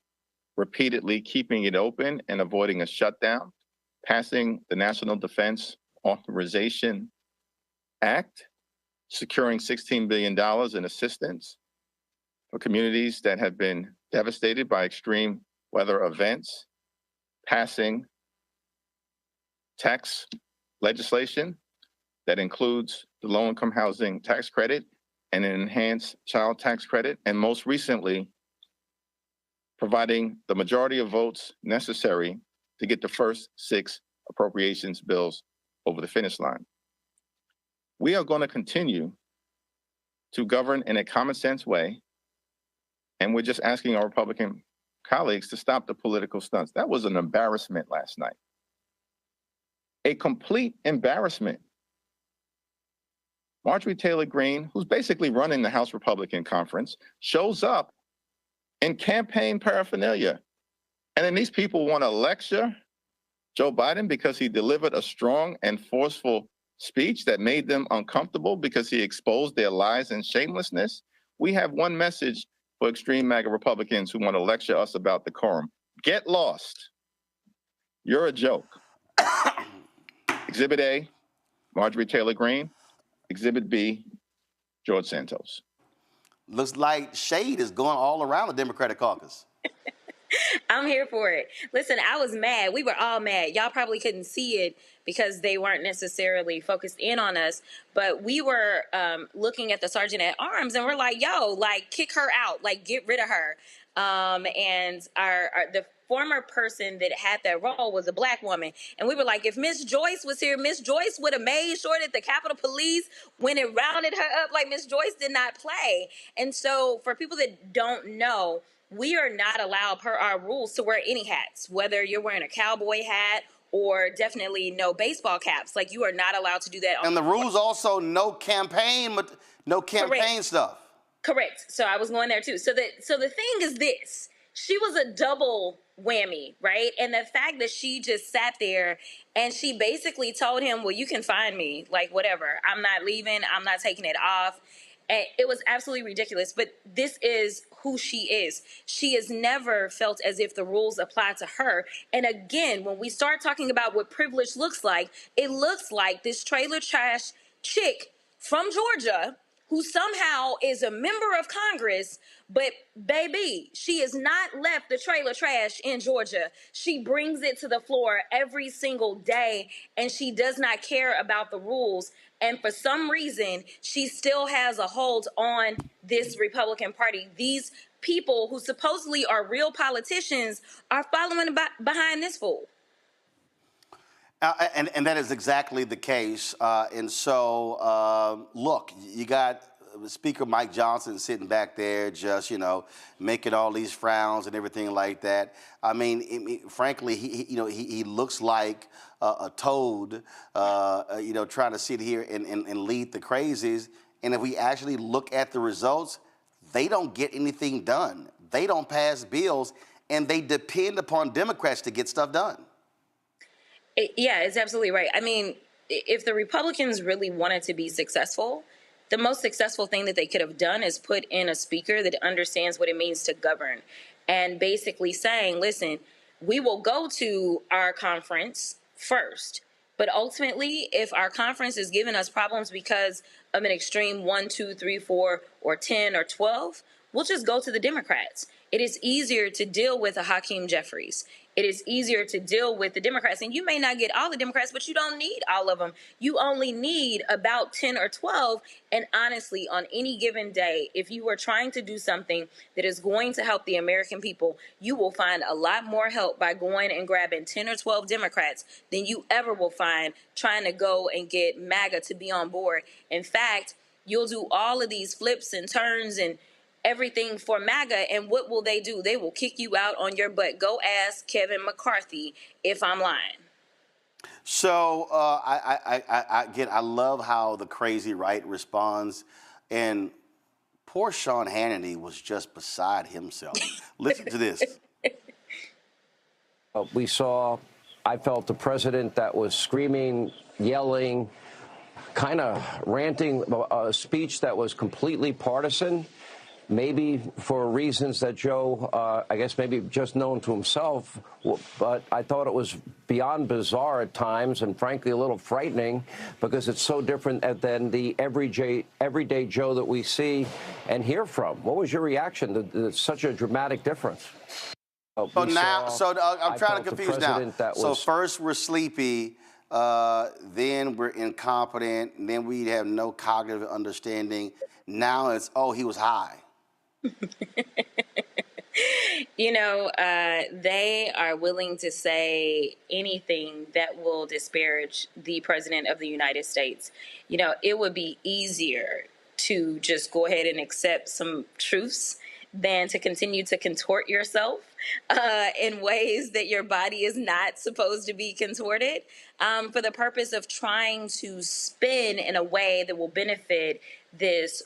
repeatedly keeping it open and avoiding a shutdown, passing the National Defense Authorization Act, securing $16 billion in assistance for communities that have been devastated by extreme weather events, passing tax legislation that includes the low-income housing tax credit and an enhanced child tax credit, and most recently, providing the majority of votes necessary to get the first 6 appropriations bills over the finish line. We are going to continue to govern in a common sense way, and we're just asking our Republican colleagues to stop the political stunts. That was an embarrassment last night. A complete embarrassment. Marjorie Taylor Greene, who's basically running the House Republican Conference, shows up in campaign paraphernalia. And then these people want to lecture Joe Biden because he delivered a strong and forceful speech that made them uncomfortable because he exposed their lies and shamelessness. We have one message for extreme MAGA Republicans who want to lecture us about decorum. Get lost. You're a joke. Exhibit A, Marjorie Taylor Greene. Exhibit B, George Santos. Looks like shade is going all around the Democratic caucus. I'm here for it. Listen, I was mad. We were all mad. Y'all probably couldn't see it because they weren't necessarily focused in on us. But we were looking at the sergeant at arms and we're like, yo, like, kick her out. Like, get rid of her. And the former person that had that role was a black woman. And we were like, if Miss Joyce was here, Miss Joyce would have made sure that the Capitol Police, when it rounded her up, like Miss Joyce did not play. And so for people that don't know, we are not allowed per our rules to wear any hats, whether you're wearing a cowboy hat or definitely no baseball caps. Like, you are not allowed to do that. And the rules also no campaign stuff. Correct. So I was going there too. So the thing is this. She was a double whammy, right? And the fact that she just sat there and she basically told him, well, you can find me, like, whatever. I'm not leaving. I'm not taking it off. And it was absolutely ridiculous. But this is who she is. She has never felt as if the rules apply to her. And again, when we start talking about what privilege looks like, it looks like this trailer trash chick from Georgia who somehow is a member of Congress, but baby, she has not left the trailer trash in Georgia. She brings it to the floor every single day, and she does not care about the rules. And for some reason, she still has a hold on this Republican Party. These people who supposedly are real politicians are following behind this fool. And that is exactly the case. And so, look, you got Speaker Mike Johnson sitting back there just, making all these frowns and everything like that. I mean, frankly, he looks like a toad, trying to sit here and lead the crazies. And if we actually look at the results, they don't get anything done. They don't pass bills, and they depend upon Democrats to get stuff done. Yeah, it's absolutely right. I mean, if the Republicans really wanted to be successful, the most successful thing that they could have done is put in a speaker that understands what it means to govern, and basically saying, listen, we will go to our conference first, but ultimately, if our conference is giving us problems because of an extreme 1, 2, 3, 4, or 10 or 12, we'll just go to the Democrats. It is easier to deal with a Hakeem Jeffries. It is easier to deal with the Democrats. And you may not get all the Democrats, but you don't need all of them. You only need about 10 or 12. And honestly, on any given day, if you are trying to do something that is going to help the American people, you will find a lot more help by going and grabbing 10 or 12 Democrats than you ever will find trying to go and get MAGA to be on board. In fact, you'll do all of these flips and turns and everything for MAGA, and what will they do? They will kick you out on your butt. Go ask Kevin McCarthy if I'm lying. So I love how the crazy right responds, and poor Sean Hannity was just beside himself. Listen to this. I felt the president that was screaming, yelling, kind of ranting, a speech that was completely partisan. Maybe for reasons that Joe, I guess maybe just known to himself, but I thought it was beyond bizarre at times and frankly a little frightening because it's so different than the everyday Joe that we see and hear from. What was your reaction to such a dramatic difference? I'm trying to confuse now. So first we're sleepy, then we're incompetent, and then we have no cognitive understanding. Now it's, he was high. They are willing to say anything that will disparage the president of the United States. It would be easier to just go ahead and accept some truths than to continue to contort yourself in ways that your body is not supposed to be contorted for the purpose of trying to spin in a way that will benefit this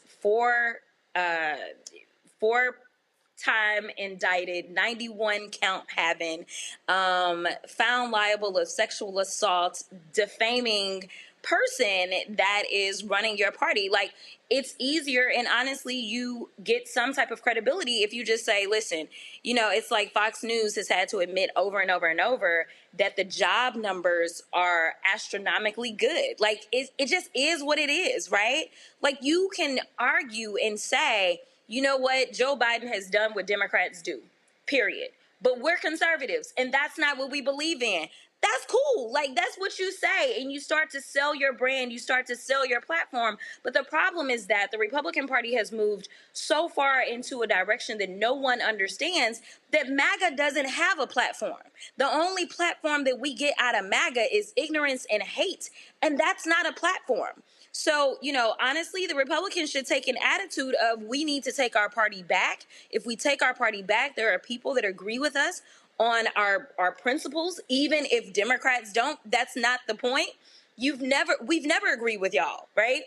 four-time indicted, 91 count having, found liable of sexual assault, defaming person that is running your party. Like, it's easier, and honestly, you get some type of credibility if you just say, listen, it's like Fox News has had to admit over and over and over that the job numbers are astronomically good. Like, it just is what it is, right? Like, you can argue and say, you know what, Joe Biden has done what Democrats do, period. But we're conservatives, and that's not what we believe in. That's cool. Like, that's what you say, and you start to sell your brand, you start to sell your platform. But the problem is that the Republican Party has moved so far into a direction that no one understands that MAGA doesn't have a platform. The only platform that we get out of MAGA is ignorance and hate, and that's not a platform. So, honestly, the Republicans should take an attitude of we need to take our party back. If we take our party back, there are people that agree with us on our principles, even if Democrats don't. That's not the point. We've never agreed with y'all, right?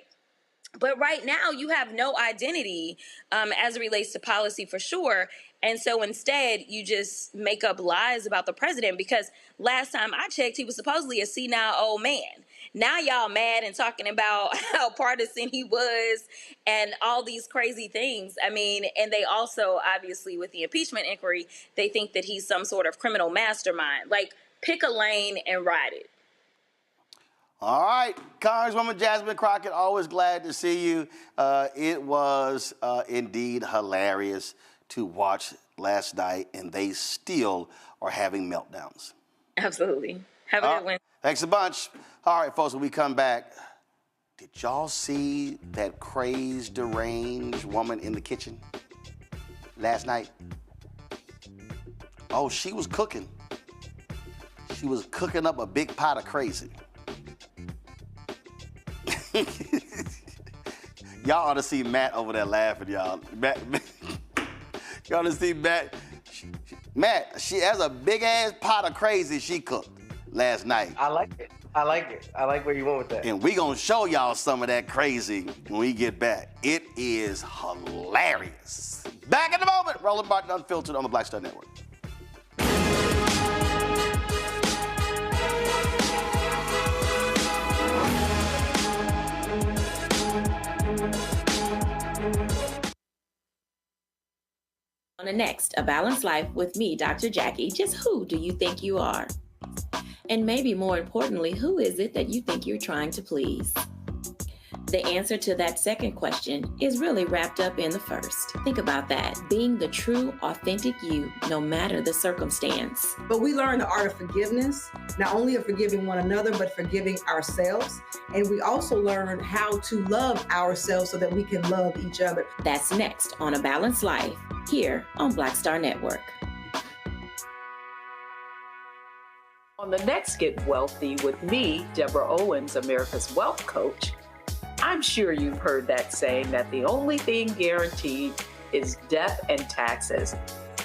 But right now, you have no identity as it relates to policy for sure. And so instead, you just make up lies about the president because last time I checked, he was supposedly a senile old man. Now y'all mad and talking about how partisan he was and all these crazy things. I mean, and they also, obviously, with the impeachment inquiry, they think that he's some sort of criminal mastermind. Like, pick a lane and ride it. All right, Congresswoman Jasmine Crockett, always glad to see you. It was indeed hilarious to watch last night, and they still are having meltdowns. Absolutely. Have a good one. Thanks a bunch. All right, folks, when we come back, did y'all see that crazed, deranged woman in the kitchen last night? Oh, she was cooking. She was cooking up a big pot of crazy. Y'all ought to see Matt over there laughing, y'all. Y'all ought to see Matt. Matt, she has a big ass pot of crazy she cooked last night. I like it. I like it. I like where you went with that. And we gonna show y'all some of that crazy when we get back. It is hilarious. Back in a moment. Roland Martin Unfiltered on the Black Star Network. On the next, A Balanced Life with me, Dr. Jackie. Just who do you think you are? And maybe more importantly, who is it that you think you're trying to please? The answer to that second question is really wrapped up in the first. Think about that. Being the true, authentic you, no matter the circumstance. But we learn the art of forgiveness, not only of forgiving one another, but forgiving ourselves. And we also learn how to love ourselves so that we can love each other. That's next on A Balanced Life, here on Black Star Network. On the next Get Wealthy with me, Deborah Owens, America's Wealth Coach, I'm sure you've heard that saying that the only thing guaranteed is death and taxes.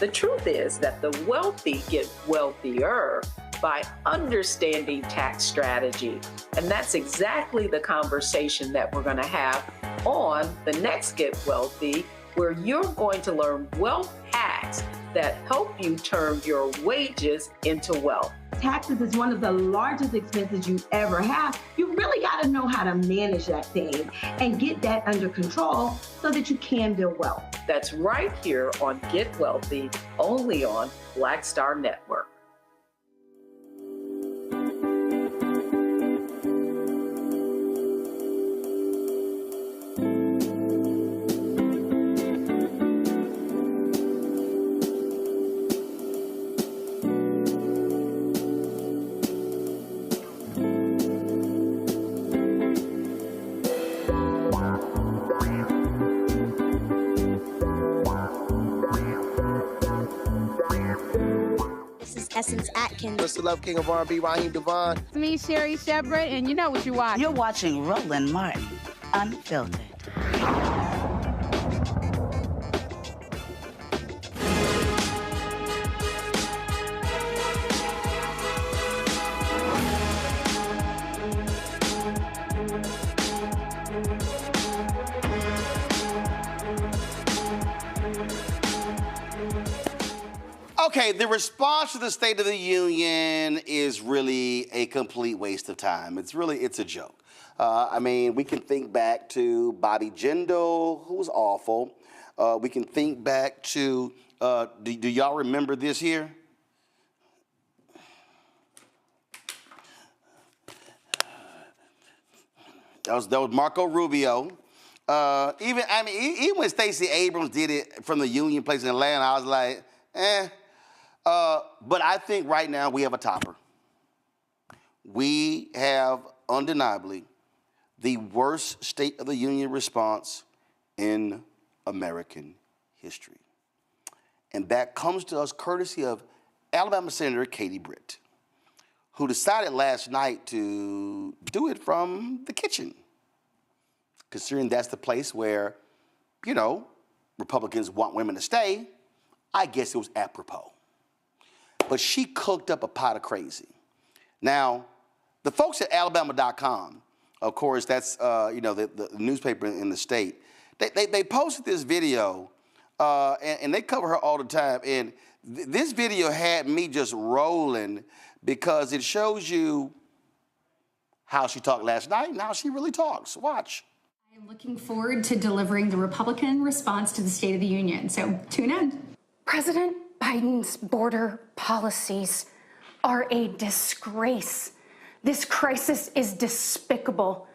The truth is that the wealthy get wealthier by understanding tax strategy. And that's exactly the conversation that we're going to have on the next Get Wealthy, where you're going to learn wealth hacks that help you turn your wages into wealth. Taxes is one of the largest expenses you ever have. You really got to know how to manage that thing and get that under control so that you can build wealth. That's right here on Get Wealthy, only on Black Star Network. Essence Atkins. Mr. Love King of R&B, Raheem Devon. It's me, Sherry Shepard, and you know what you're watching. You're watching Roland Martin Unfiltered. Okay, the response to the State of the Union is really a complete waste of time. It's a joke. I mean, we can think back to Bobby Jindal, who was awful. We can think back to, do y'all remember this here? That was Marco Rubio. Even when Stacey Abrams did it from the Union place in Atlanta, I was like, eh. But I think right now we have a topper. We have undeniably the worst State of the Union response in American history. And that comes to us courtesy of Alabama Senator Katie Britt, who decided last night to do it from the kitchen, considering that's the place where, Republicans want women to stay. I guess it was apropos. But she cooked up a pot of crazy. Now, the folks at Alabama.com, of course, that's the newspaper in the state, they posted this video, and they cover her all the time. And this video had me just rolling because it shows you how she talked last night and how she really talks. Watch. I am looking forward to delivering the Republican response to the State of the Union, so tune in. President Biden's border policies are a disgrace. This crisis is despicable.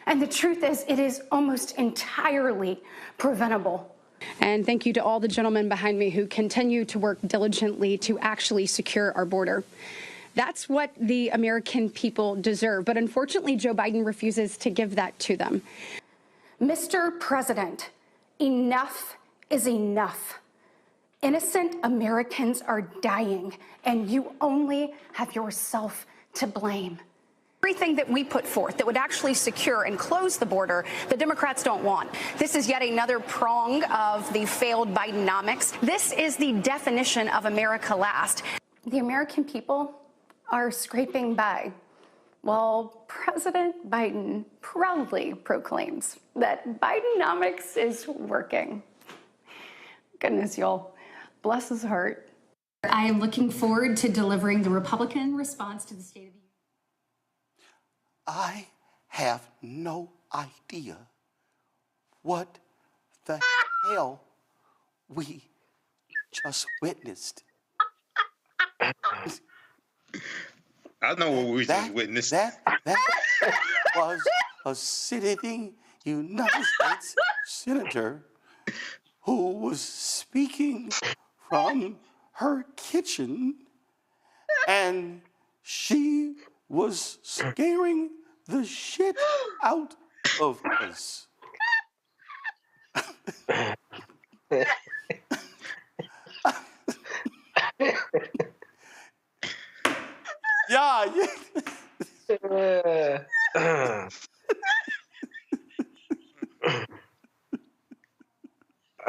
And the truth is, it is almost entirely preventable. And thank you to all the gentlemen behind me who continue to work diligently to actually secure our border. That's what the American people deserve. But unfortunately, Joe Biden refuses to give that to them. Mr. President, enough is enough. Innocent Americans are dying, and you only have yourself to blame. Everything that we put forth that would actually secure and close the border, the Democrats don't want. This is yet another prong of the failed Bidenomics. This is the definition of America last. The American people are scraping by, while President Biden proudly proclaims that Bidenomics is working. Goodness, y'all. Bless his heart. I am looking forward to delivering the Republican response to the State of the Union. I have no idea what the hell we just witnessed. I know what we just witnessed. That was a sitting United States senator who was speaking from her kitchen, and she was scaring the shit out of us. Yeah.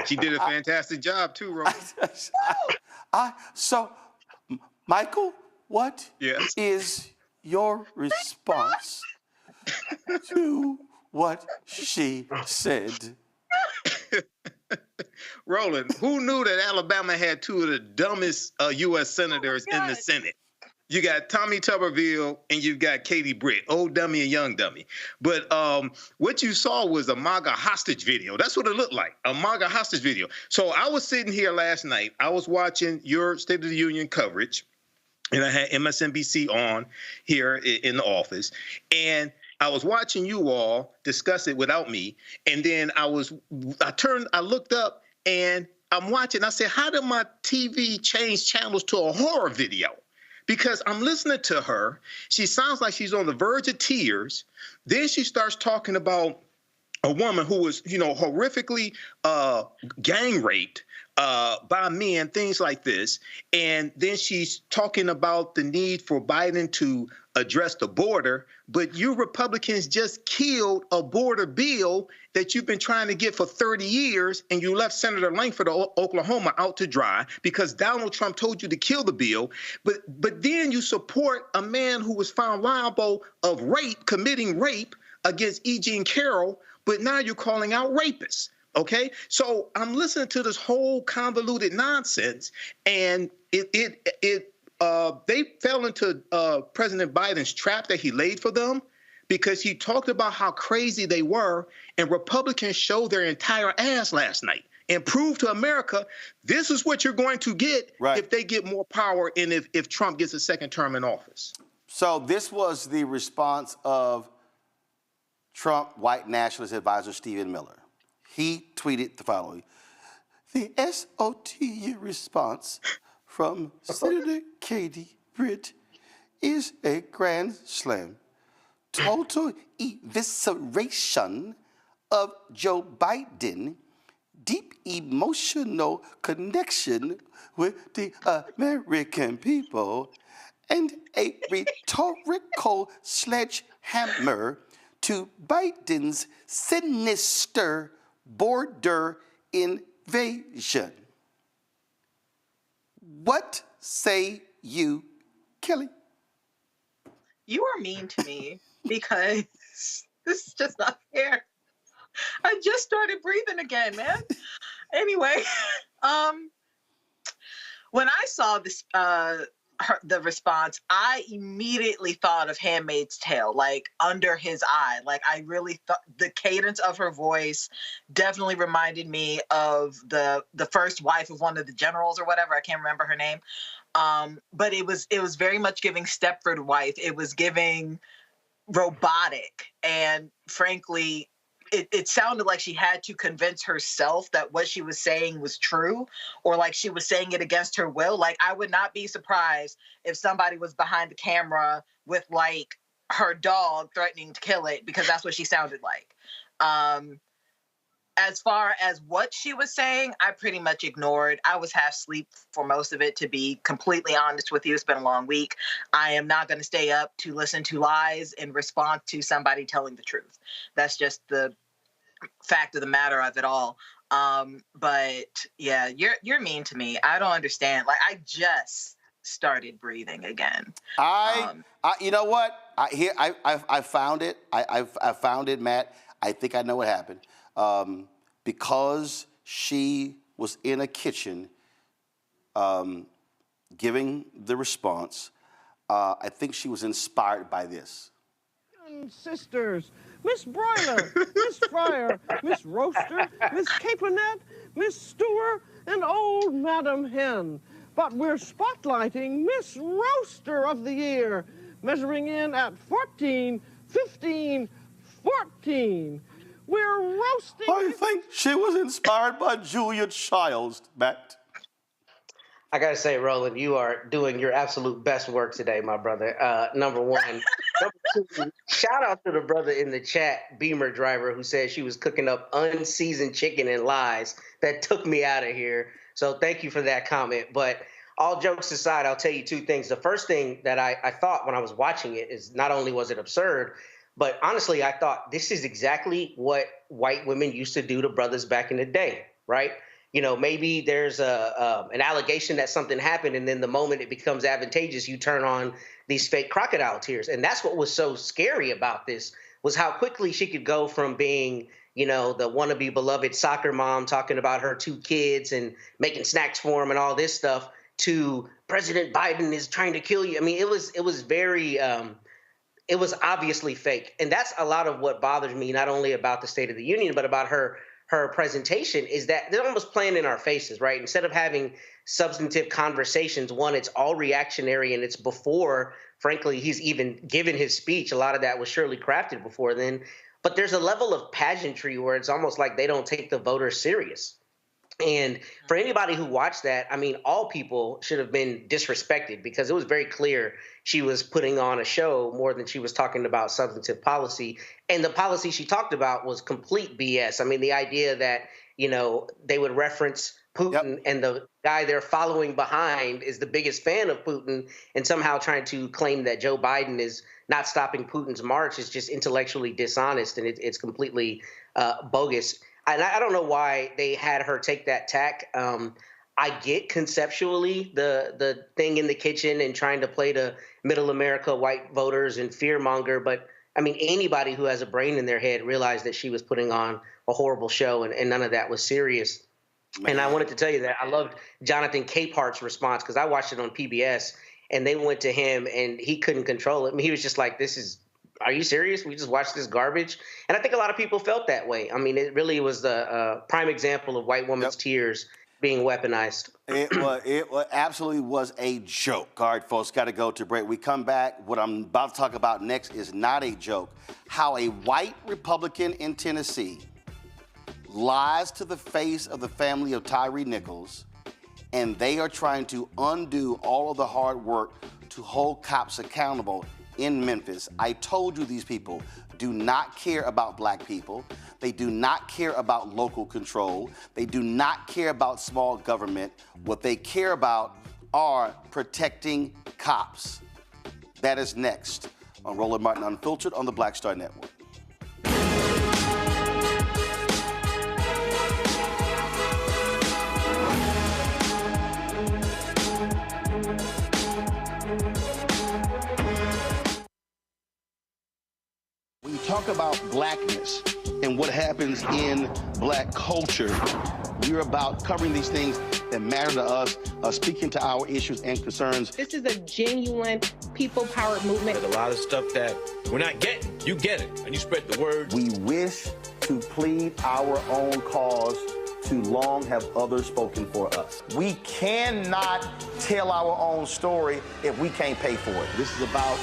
She did a fantastic job too, Rose. So, Michael, what is your response to what she said? Roland, who knew that Alabama had two of the dumbest U.S. senators in the Senate? You got Tommy Tuberville and you've got Katie Britt, old dummy and young dummy. But what you saw was a MAGA hostage video. That's what it looked like, a MAGA hostage video. So I was sitting here last night. I was watching your State of the Union coverage, and I had MSNBC on here in the office. And I was watching you all discuss it without me. And then I looked up and I'm watching. I said, how did my TV change channels to a horror video? Because I'm listening to her. She sounds like she's on the verge of tears. Then she starts talking about a woman who was, horrifically gang raped by men, things like this. And then she's talking about the need for Biden to address the border. But you Republicans just killed a border bill that you've been trying to get for 30 years, and you left Senator Langford of Oklahoma out to dry because Donald Trump told you to kill the bill. But then you support a man who was found liable of committing rape against E. Jean Carroll, but now you're calling out rapists. Okay, so I'm listening to this whole convoluted nonsense, and they fell into President Biden's trap that he laid for them, because he talked about how crazy they were, and Republicans showed their entire ass last night and proved to America this is what you're going to get if they get more power and if Trump gets a second term in office. So this was the response of Trump white nationalist advisor Stephen Miller. He tweeted the following: the SOTU response from Senator Katie Britt is a grand slam. Total evisceration of Joe Biden, deep emotional connection with the American people, and a rhetorical sledgehammer to Biden's sinister border invasion. What say you, Kelly? You are mean to me because this is just not fair. I just started breathing again, man. Anyway, when I saw this, the response, I immediately thought of Handmaid's Tale, like Under His Eye. Like I really thought the cadence of her voice definitely reminded me of the first wife of one of the generals or whatever. I can't remember her name. But it was very much giving Stepford wife. It was giving robotic, and frankly, it sounded like she had to convince herself that what she was saying was true, or like she was saying it against her will. Like, I would not be surprised if somebody was behind the camera with like her dog threatening to kill it, because that's what she sounded like. As far as what she was saying, I pretty much ignored. I was half asleep for most of it, to be completely honest with you. It's been a long week. I am not going to stay up to listen to lies in response to somebody telling the truth. That's just the fact of the matter of it all. But yeah, you're mean to me. I don't understand. Like, I just started breathing again. You know what? I found it. I found it, Matt. I think I know what happened. Because she was in a kitchen giving the response, I think she was inspired by this. Sisters, Miss Broiler, Miss Fryer, Miss Roaster, Miss Capronette, Miss Stewer, and old Madam Hen. But we're spotlighting Miss Roaster of the Year, measuring in at 14, 15, 14. We're roasting. I think she was inspired by Julia Childs, Matt. I got to say, Roland, you are doing your absolute best work today, my brother. Number one. Number two, shout out to the brother in the chat, Beamer Driver, who said she was cooking up unseasoned chicken and lies. That took me out of here. So thank you for that comment. But all jokes aside, I'll tell you two things. The first thing that I thought when I was watching it is not only was it absurd, but honestly, I thought this is exactly what white women used to do to brothers back in the day, right? You know, maybe there's an allegation that something happened, and then the moment it becomes advantageous, you turn on these fake crocodile tears. And that's what was so scary about this, was how quickly she could go from being, you know, the wannabe beloved soccer mom talking about her 2 kids and making snacks for them and all this stuff, to President Biden is trying to kill you. I mean, it was very it was obviously fake. And that's a lot of what bothers me, not only about the State of the Union, but about her presentation, is that they're almost playing in our faces, right? Instead of having substantive conversations, one, it's all reactionary, and it's before, frankly, he's even given his speech. A lot of that was surely crafted before then. But there's a level of pageantry where it's almost like they don't take the voters serious. And for anybody who watched that, I mean, all people should have been disrespected, because it was very clear she was putting on a show more than she was talking about substantive policy. And the policy she talked about was complete BS. I mean, the idea that, you know, they would reference Putin and the guy they're following behind is the biggest fan of Putin, and somehow trying to claim that Joe Biden is not stopping Putin's march is just intellectually dishonest, and it's completely bogus. And I don't know why they had her take that tack. I get conceptually the thing in the kitchen and trying to play to middle America white voters and fearmonger, but I mean, anybody who has a brain in their head realized that she was putting on a horrible show, and none of that was serious. Man. And I wanted to tell you that I loved Jonathan Capehart's response, because I watched it on PBS, and they went to him and he couldn't control it. I mean, he was just like, are you serious? We just watched this garbage? And I think a lot of people felt that way. I mean, it really was the prime example of white woman's tears being weaponized. It absolutely was a joke. All right, folks, got to go to break. We come back. What I'm about to talk about next is not a joke. How a white Republican in Tennessee lies to the face of the family of Tyre Nichols, and they are trying to undo all of the hard work to hold cops accountable in Memphis. I told you these people do not care about black people. They do not care about local control. They do not care about small government. What they care about are protecting cops. That is next on Roland Martin Unfiltered on the Black Star Network. When you talk about blackness and what happens in black culture, we're about covering these things that matter to us, speaking to our issues and concerns. This is a genuine people-powered movement. There's a lot of stuff that we're not getting. You get it, and you spread the word. We wish to plead our own cause Too long have others spoken for us. We cannot tell our own story if we can't pay for it. This is about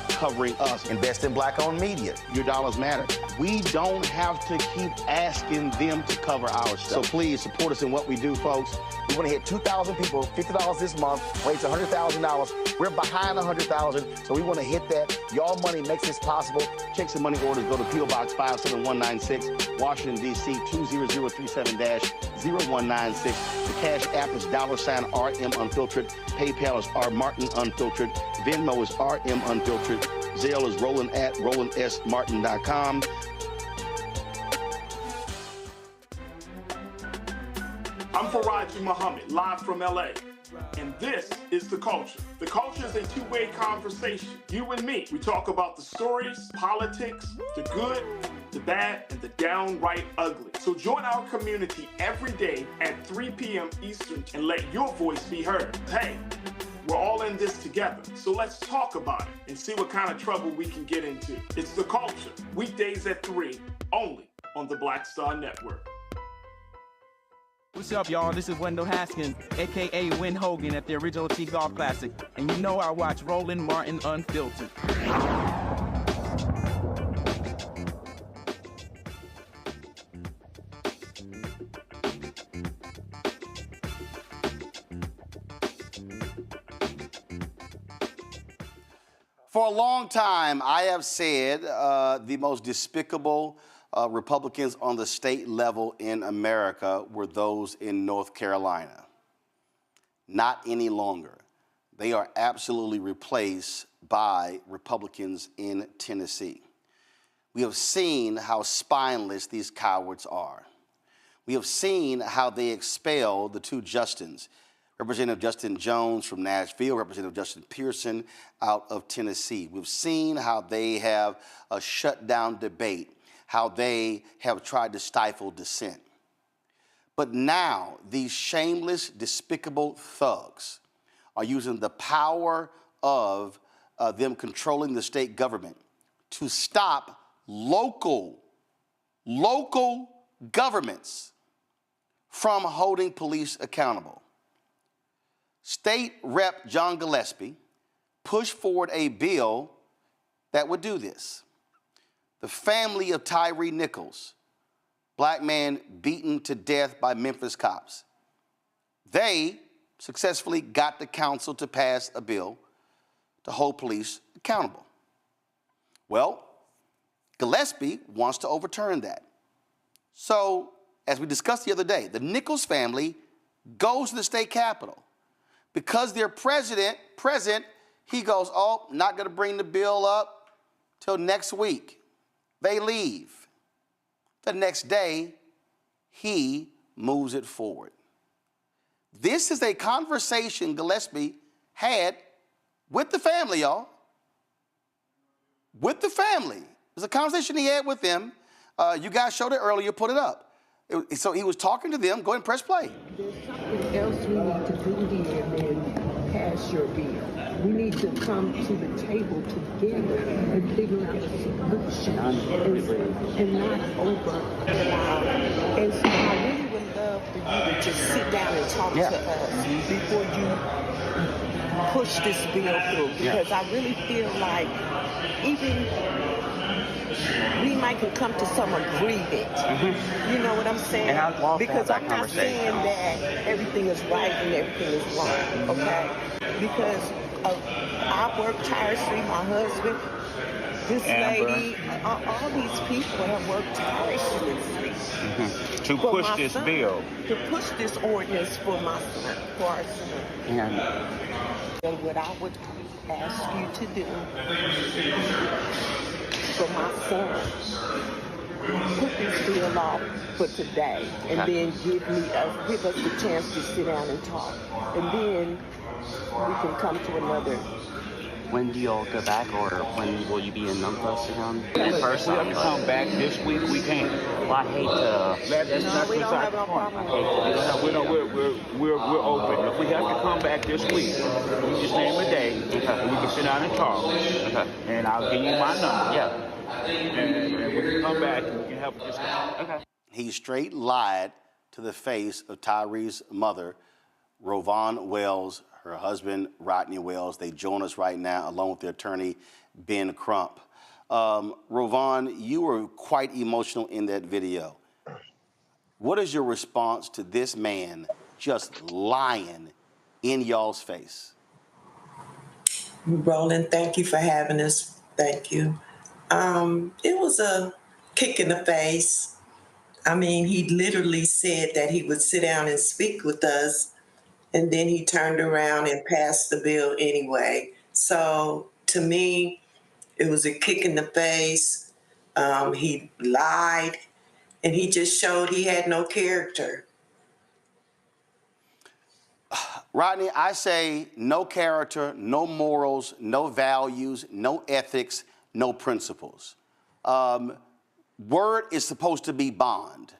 covering us. Invest in black-owned media. Your dollars matter. We don't have to keep asking them to cover our stuff. So please support us in what we do, folks. We want to hit 2,000 people, $50 this month, raise $100,000. We're behind $100,000, so we want to hit that. Y'all money makes this possible. Checks and money orders go to P.O. Box 57196, Washington, D.C. 20037-0196. The Cash App is $RM Unfiltered. PayPal is R Martin Unfiltered. Venmo is RM Unfiltered. Zelle is Roland at RolandSMartin.com. I'm Faraji Muhammad, live from LA. And this is The Culture. The Culture is a two-way conversation. You and me. We talk about the stories, politics, the good, the bad, and the downright ugly. So join our community every day at 3 p.m. Eastern and let your voice be heard. Hey, we're all in this together. So let's talk about it and see what kind of trouble we can get into. It's The Culture, weekdays at 3, only on the Black Star Network. What's up, y'all? This is Wendell Haskins, a.k.a. Win Hogan at the original T-Golf Classic. And you know I watch Roland Martin Unfiltered. For a long time, I have said the most despicable Republicans on the state level in America were those in North Carolina. Not any longer. They are absolutely replaced by Republicans in Tennessee. We have seen how spineless these cowards are. We have seen how they expelled the two Justins, Representative Justin Jones from Nashville, Representative Justin Pearson out of Tennessee. We've seen how they have shut down debate, how they have tried to stifle dissent. But now, these shameless, despicable thugs are using the power of them controlling the state government to stop local governments from holding police accountable. State Rep. John Gillespie pushed forward a bill that would do this. The family of Tyre Nichols, black man beaten to death by Memphis cops, they successfully got the council to pass a bill to hold police accountable. Well, Gillespie wants to overturn that. So, as we discussed the other day, the Nichols family goes to the state capitol. Because they're present, he goes, oh, not going to bring the bill up till next week. They leave. The next day, he moves it forward. This is a conversation Gillespie had with the family, y'all. With the family. It was a conversation he had with them. You guys showed it earlier, put it up. So he was talking to them. Go ahead and press play. There's something else we need to do here than pass your bill. We need to come to the table together and figure out a solution and not over allow. And so I really would love for you to just sit down and talk to us before you push this bill through. Because I really feel like even we might can come to some agreement. You know what I'm saying? Because I'm not saying that everything is right and everything is wrong, okay? Because I work tirelessly, my husband, this lady, all these people have worked tirelessly to push this bill. To push this ordinance for my son, for our son. And what I would ask you to do for my son, put this bill off for today, and then give us the chance to sit down and talk, and then we can come to another. When do y'all go back, or when will you be in Memphis again? In person, we have to come back this week. We can't. Well, I hate to. We don't have no problem. We're open. If we have to come back this week, we just name a day, and we can sit down and talk. And I'll give you my number. And we can come back and we can have a discussion. He straight lied to the face of Tyre's mother, Rovon Wells, her husband, Rodney Wells. They join us right now, along with their attorney, Ben Crump. Rovon, you were quite emotional in that video. What is your response to this man just lying in y'all's face? Roland, thank you for having us. Thank you. It was a kick in the face. I mean, he literally said that he would sit down and speak with us, and then he turned around and passed the bill anyway. So to me, it was a kick in the face. He lied, and he just showed he had no character. Rodney, I say no character, no morals, no values, no ethics, no principles. Word is supposed to be bond.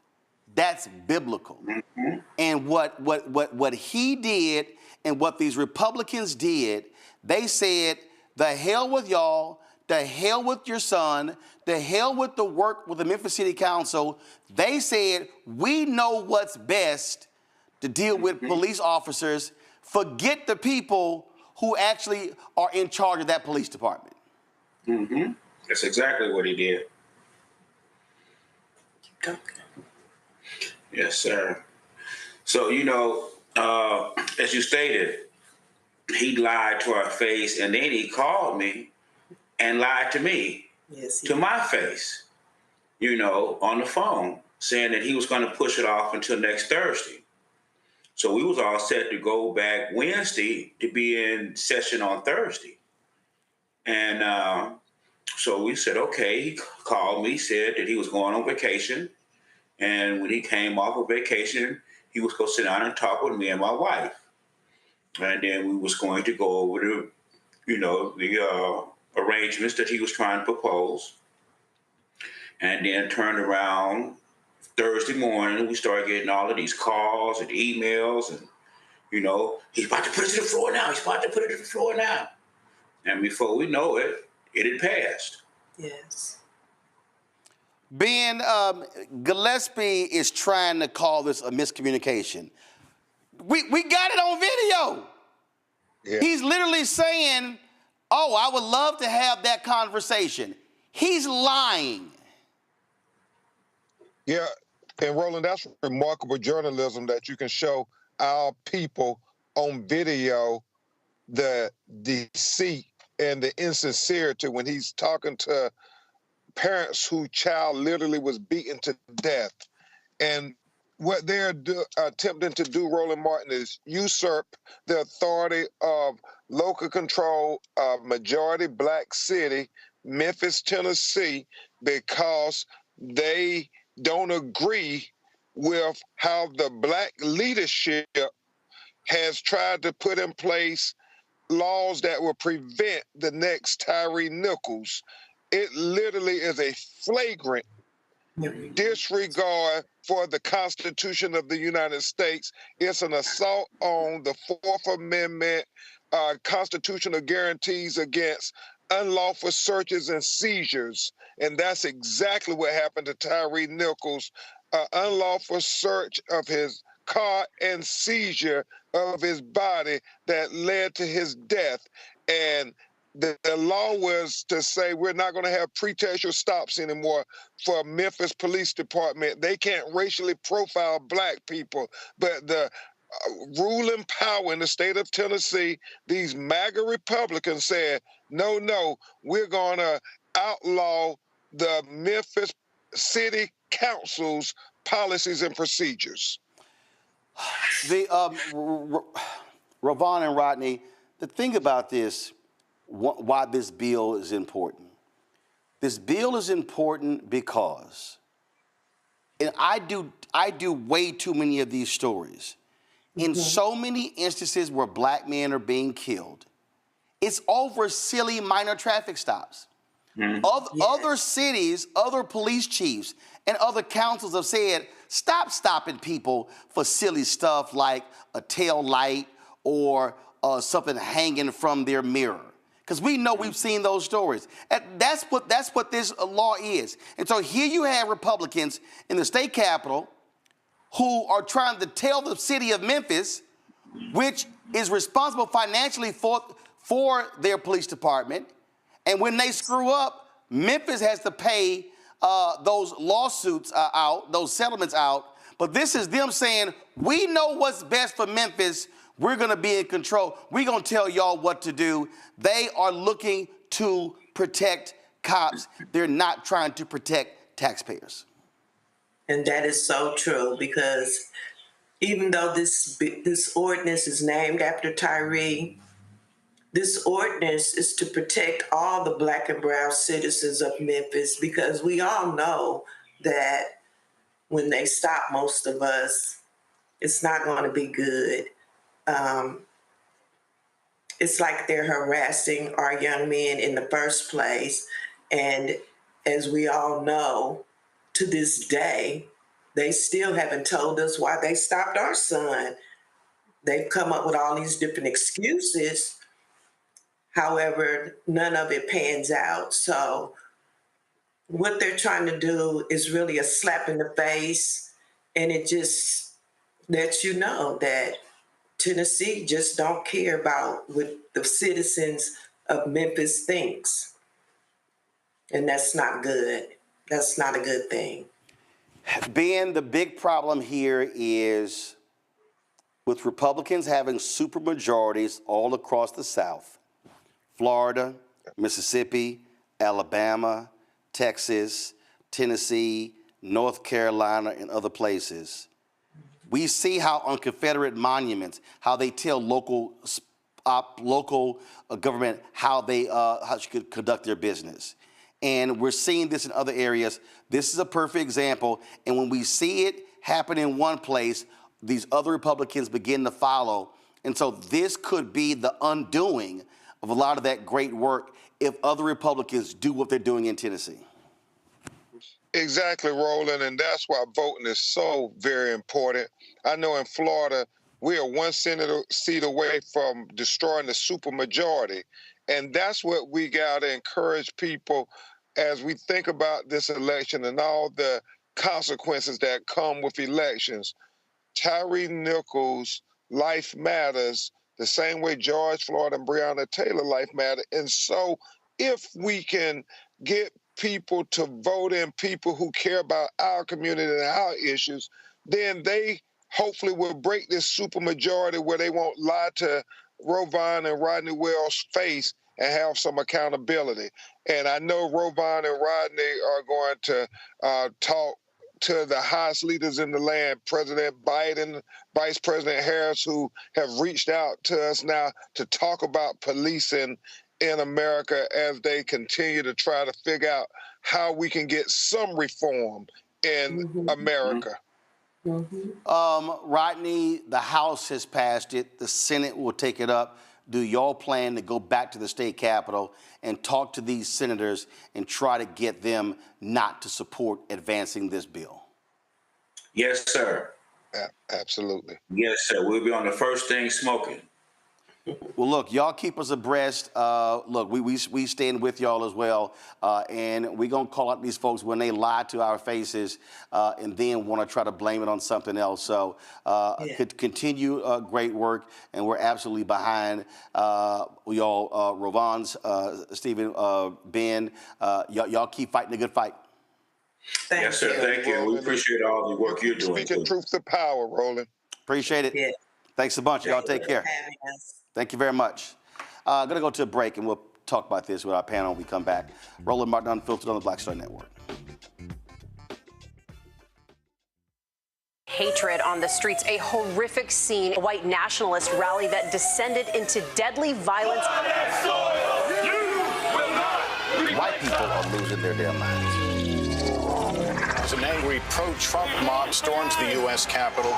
That's biblical. Mm-hmm. And what he did and what these Republicans did, they said, the hell with y'all, the hell with your son, the hell with the work with the Memphis City Council. They said, we know what's best to deal with police officers. Forget the people who actually are in charge of that police department. Mm-hmm. That's exactly what he did. Okay. Yes, sir. So, you know, as you stated, he lied to our face, and then he called me and lied to me, to my face, you know, on the phone, saying that he was going to push it off until next Thursday. So we was all set to go back Wednesday to be in session on Thursday. And so we said, okay, he called me, said that he was going on vacation. And when he came off of vacation, he was going to sit down and talk with me and my wife. And then we was going to go over the, you know, the arrangements that he was trying to propose. And then turned around Thursday morning, we started getting all of these calls and emails, and, you know, he's about to put it to the floor now. He's about to put it to the floor now. And before we know it, it had passed. Yes. Ben, Gillespie is trying to call this a miscommunication. We got it on video. Yeah. He's literally saying, oh, I would love to have that conversation. He's lying. Yeah, and Roland, that's remarkable journalism that you can show our people on video the deceit and the insincerity when he's talking to parents whose child literally was beaten to death. And what they're attempting to do, Roland Martin, is usurp the authority of local control of majority black city, Memphis, Tennessee, because they don't agree with how the black leadership has tried to put in place laws that will prevent the next Tyre Nichols. It literally is a flagrant disregard for the Constitution of the United States. It's an assault on the Fourth Amendment constitutional guarantees against unlawful searches and seizures. And that's exactly what happened to Tyre Nichols, unlawful search of his car and seizure of his body that led to his death. And the law was to say we're not going to have pretextual stops anymore for Memphis Police Department. They can't racially profile black people. But the ruling power in the state of Tennessee, these MAGA Republicans said, no, we're going to outlaw the Memphis City Council's policies and procedures. The Rovon and Rodney, the thing about this, why this bill is important. This bill is important because, and I do way too many of these stories. In so many instances where black men are being killed, it's over silly minor traffic stops. Other cities, other police chiefs, and other councils have said, stop stopping people for silly stuff like a tail light or something hanging from their mirror. Because we know we've seen those stories. And that's what this law is. And so here you have Republicans in the state capitol who are trying to tell the city of Memphis, which is responsible financially for their police department, and when they screw up, Memphis has to pay those lawsuits out, those settlements out. But this is them saying, we know what's best for Memphis. We're going to be in control. We're going to tell y'all what to do. They are looking to protect cops. They're not trying to protect taxpayers. And that is so true, because even though this ordinance is named after Tyre, this ordinance is to protect all the Black and brown citizens of Memphis, because we all know that when they stop most of us, it's not going to be good. It's like they're harassing our young men in the first place. And as we all know, to this day, they still haven't told us why they stopped our son. They've come up with all these different excuses. However, none of it pans out. So what they're trying to do is really a slap in the face, and it just lets you know that Tennessee just don't care about what the citizens of Memphis thinks. And that's not good. That's not a good thing. Ben, the big problem here is with Republicans having supermajorities all across the South, Florida, Mississippi, Alabama, Texas, Tennessee, North Carolina, and other places. We see how on Confederate monuments, how they tell local government how they should conduct their business. And we're seeing this in other areas. This is a perfect example. And when we see it happen in one place, these other Republicans begin to follow. And so this could be the undoing of a lot of that great work if other Republicans do what they're doing in Tennessee. Exactly, Roland, and that's why voting is so very important. I know in Florida, we are one seat away from destroying the supermajority, and that's what we got to encourage people as we think about this election and all the consequences that come with elections. Tyre Nichols' life matters the same way George Floyd and Breonna Taylor life matter. And so if we can get people to vote in people who care about our community and our issues, then they hopefully will break this supermajority where they won't lie to Rovon and Rodney Wells' face and have some accountability. And I know Rovon and Rodney are going to talk to the highest leaders in the land, President Biden, Vice President Harris, who have reached out to us now to talk about policing in America as they continue to try to figure out how we can get some reform in America. Rodney, the House has passed it. The Senate will take it up. Do y'all plan to go back to the state capitol and talk to these senators and try to get them not to support advancing this bill? Yes, sir. Absolutely. Yes, sir. We'll be on the first thing smoking. Well, look, y'all keep us abreast. Look, we stand with y'all as well, and we're going to call out these folks when they lie to our faces and then want to try to blame it on something else. So continue great work, and we're absolutely behind y'all, Rovon's, Stephen, Ben. Y'all keep fighting a good fight. Yes, sir. Thank you. We appreciate all the work you're doing. Speaking truth to power, Roland. Appreciate it. Yeah. Thanks a bunch. Y'all take care. Thank you very much. I'm going to go to a break, and we'll talk about this with our panel when we come back. Roland Martin Unfiltered on the Black Star Network. Hatred on the streets, a horrific scene, a white nationalist rally that descended into deadly violence. White people are losing their damn minds. As an angry pro-Trump mob storms the U.S. Capitol,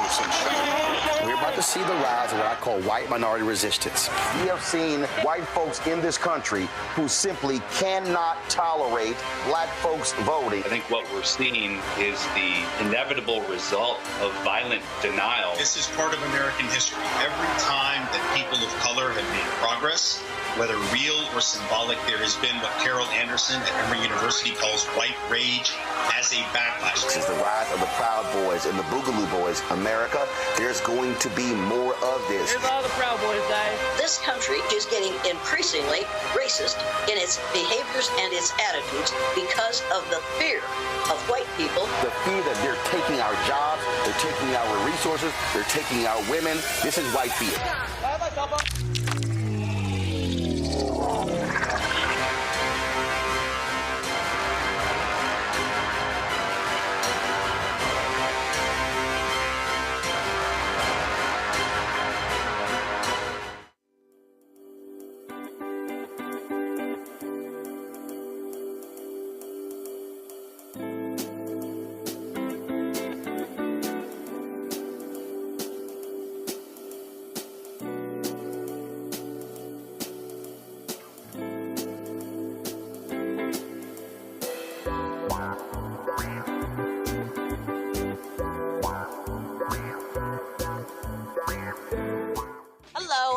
we're about to see the rise of what I call white minority resistance. We have seen white folks in this country who simply cannot tolerate black folks voting. I think what we're seeing is the inevitable result of violent denial. This is part of American history. Every time that people of color have made progress, whether real or symbolic, there has been what Carol Anderson at Emory University calls white rage as a back backlash. This is the rise of the Proud Boys and the Boogaloo Boys. America, there's going to be more of this. Here's all the Proud Boys, guys. This country is getting increasingly racist in its behaviors and its attitudes because of the fear of white people. The fear that they're taking our jobs, they're taking our resources, they're taking our women. This is white fear.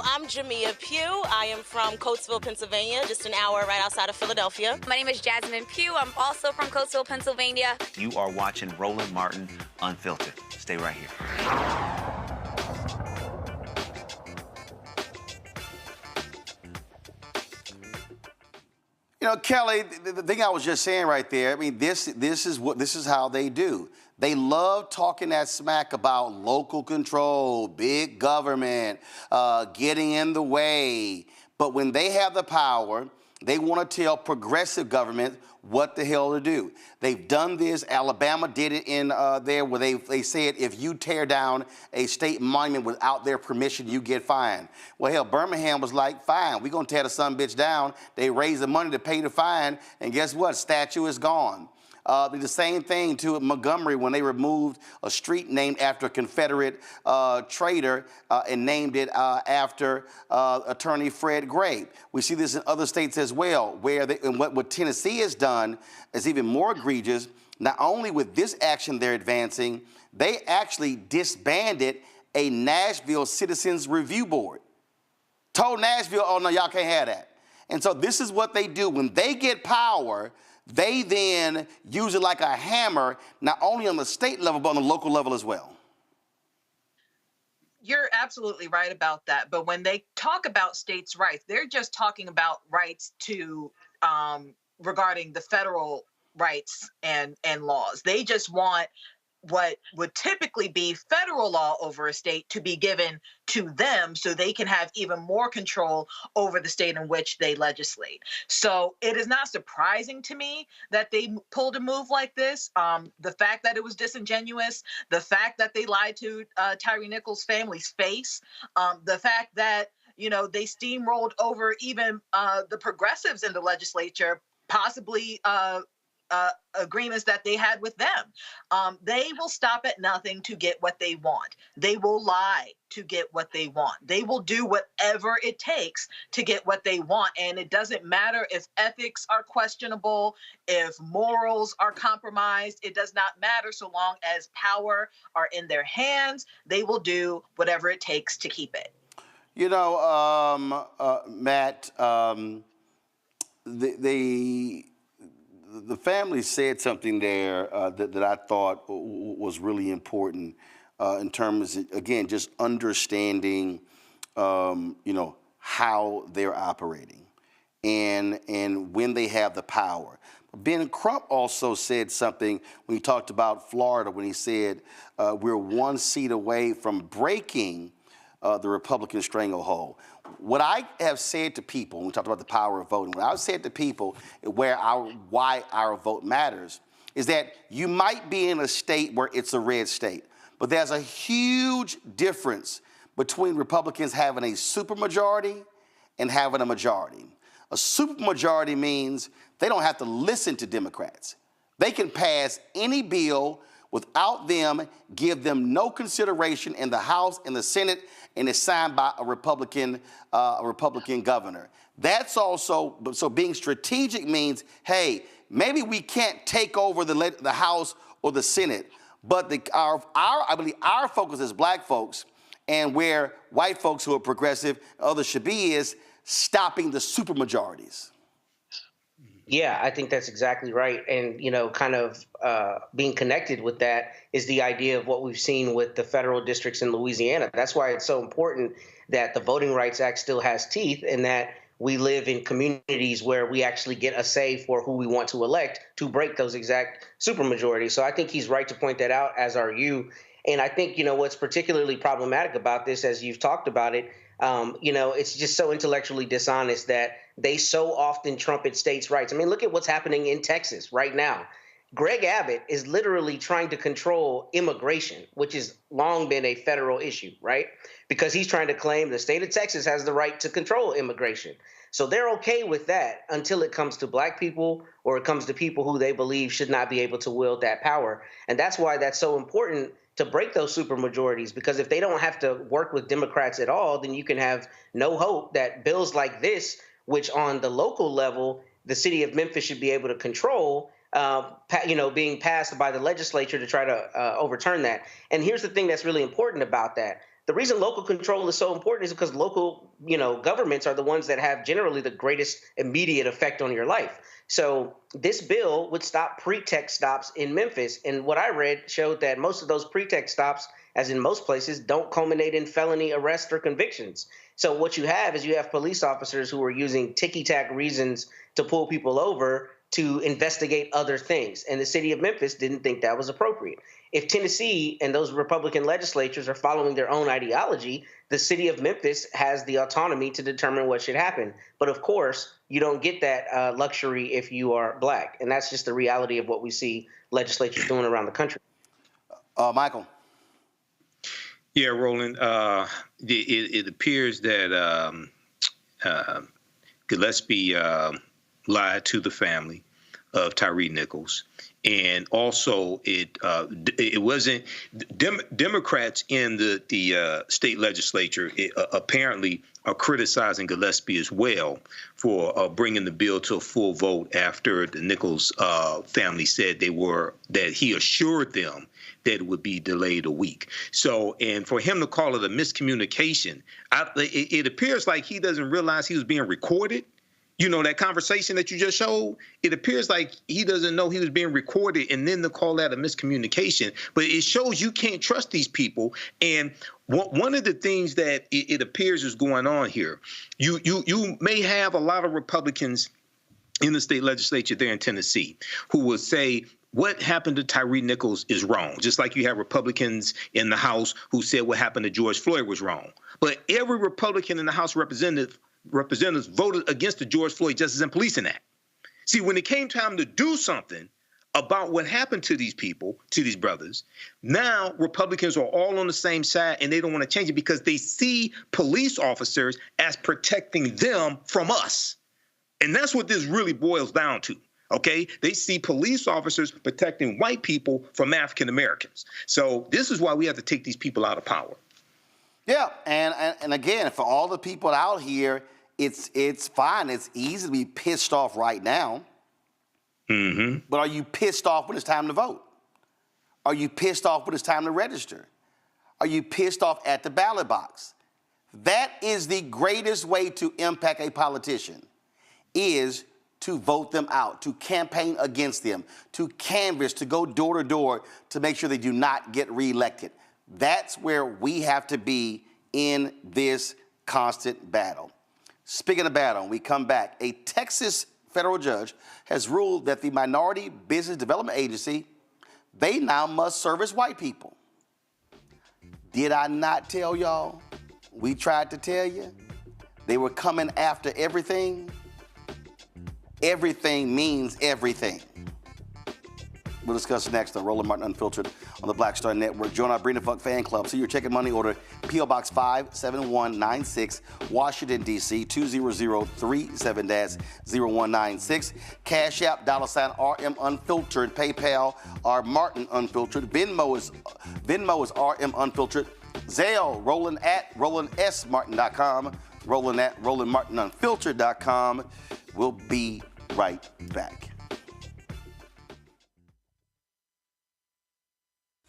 I'm Jamia Pugh. I am from Coatesville, Pennsylvania, just an hour right outside of Philadelphia. My name is Jasmine Pugh. I'm also from Coatesville, Pennsylvania. You are watching Roland Martin Unfiltered. Stay right here. You know, Kelly, the thing I was just saying right there, I mean, this is how they do. They love talking that smack about local control, big government, getting in the way. But when they have the power, they want to tell progressive government what the hell to do. They've done this. Alabama did it in there where they said if you tear down a state monument without their permission, you get fined. Well, hell, Birmingham was like, fine, we're going to tear the son bitch down. They raised the money to pay the fine, and guess what? Statue is gone. The same thing to Montgomery when they removed a street named after a Confederate traitor and named it after Attorney Fred Gray. We see this in other states as well, where and what Tennessee has done is even more egregious. Not only with this action they're advancing, they actually disbanded a Nashville Citizens Review Board. Told Nashville, oh no, y'all can't have that. And so this is what they do. When they get power, they then use it like a hammer, not only on the state level, but on the local level as well. You're absolutely right about that. But when they talk about states' rights, they're just talking about rights to regarding the federal rights and laws. They just want what would typically be federal law over a state to be given to them so they can have even more control over the state in which they legislate. So it is not surprising to me that they pulled a move like this. The fact that it was disingenuous, the fact that they lied to Tyre Nichols' family's face, the fact that, you know, they steamrolled over even the progressives in the legislature, possibly agreements that they had with them. They will stop at nothing to get what they want. They will lie to get what they want. They will do whatever it takes to get what they want. And it doesn't matter if ethics are questionable, if morals are compromised. It does not matter so long as power are in their hands. They will do whatever it takes to keep it. You know, Matt, the family said something there that I thought was really important in terms of, again, just understanding, you know, how they're operating and when they have the power. Ben Crump also said something when he talked about Florida, when he said we're one seat away from breaking the Republican stranglehold. What I have said to people, when we talked about the power of voting, what I've said to people why our vote matters is that you might be in a state where it's a red state, but there's a huge difference between Republicans having a supermajority and having a majority. A supermajority means they don't have to listen to Democrats. They can pass any bill without them, give them no consideration in the House and the Senate, and it's signed by a Republican governor. That's also, so being strategic means, hey, maybe we can't take over the House or the Senate, but I believe our focus as black folks and where white folks who are progressive, others should be, is stopping the supermajorities. Yeah, I think that's exactly right. And, kind of being connected with that is the idea of what we've seen with the federal districts in Louisiana. That's why it's so important that the Voting Rights Act still has teeth and that we live in communities where we actually get a say for who we want to elect to break those exact supermajorities. So I think he's right to point that out, as are you. And I think, what's particularly problematic about this, as you've talked about it, it's just so intellectually dishonest that they so often trumpet states' rights. I mean, look at what's happening in Texas right now. Greg Abbott is literally trying to control immigration, which has long been a federal issue, right? Because he's trying to claim the state of Texas has the right to control immigration. So they're okay with that until it comes to black people or it comes to people who they believe should not be able to wield that power. And that's why that's so important to break those supermajorities, because if they don't have to work with Democrats at all, then you can have no hope that bills like this, which on the local level, the city of Memphis should be able to control, being passed by the legislature to try to overturn that. And here's the thing that's really important about that. The reason local control is so important is because local, governments are the ones that have generally the greatest immediate effect on your life. So this bill would stop pretext stops in Memphis. And what I read showed that most of those pretext stops, as in most places, don't culminate in felony arrests or convictions. So what you have is police officers who are using ticky-tack reasons to pull people over to investigate other things. And the city of Memphis didn't think that was appropriate. If Tennessee and those Republican legislatures are following their own ideology, the city of Memphis has the autonomy to determine what should happen. But of course, you don't get that luxury if you are black. And that's just the reality of what we see legislatures doing around the country. Michael. Yeah, Roland, it appears that Gillespie lied to the family of Tyre Nichols. And also, it wasn't Democrats in the state legislature apparently are criticizing Gillespie as well for bringing the bill to a full vote after the Nichols family said that he assured them that it would be delayed a week. So, and for him to call it a miscommunication, it appears like he doesn't realize he was being recorded. That conversation that you just showed, it appears like he doesn't know he was being recorded, and then to call that a miscommunication. But it shows you can't trust these people. And one of the things that it appears is going on here, you may have a lot of Republicans in the state legislature there in Tennessee who will say, what happened to Tyre Nichols is wrong, just like you have Republicans in the House who said what happened to George Floyd was wrong. But every Republican in the House of Representatives voted against the George Floyd Justice and Policing Act. See, when it came time to do something about what happened to these people, to these brothers, now Republicans are all on the same side and they don't want to change it because they see police officers as protecting them from us. And that's what this really boils down to. Okay, they see police officers protecting white people from African Americans. So this is why we have to take these people out of power. Yeah, and again, for all the people out here, it's fine. It's easy to be pissed off right now. Mm-hmm. But are you pissed off when it's time to vote? Are you pissed off when it's time to register? Are you pissed off at the ballot box? That is the greatest way to impact a politician, is to vote them out, to campaign against them, to canvass, to go door to door to make sure they do not get reelected. That's where we have to be in this constant battle. Speaking of battle, we come back. A Texas federal judge has ruled that the Minority Business Development Agency, they now must service white people. Did I not tell y'all? We tried to tell you. They were coming after everything. Everything means everything. We'll discuss next on Roland Martin Unfiltered on the Black Star Network. Join our Bring the Fuck fan club. See your check and money order, P.O. Box 57196, Washington, D.C., 20037-0196. Cash App, $RM Unfiltered. PayPal, R Martin Unfiltered. Venmo is RM Unfiltered. Zelle, Roland at RolandSMartin.com. Roland at RolandMartinUnfiltered.com. We'll be right back.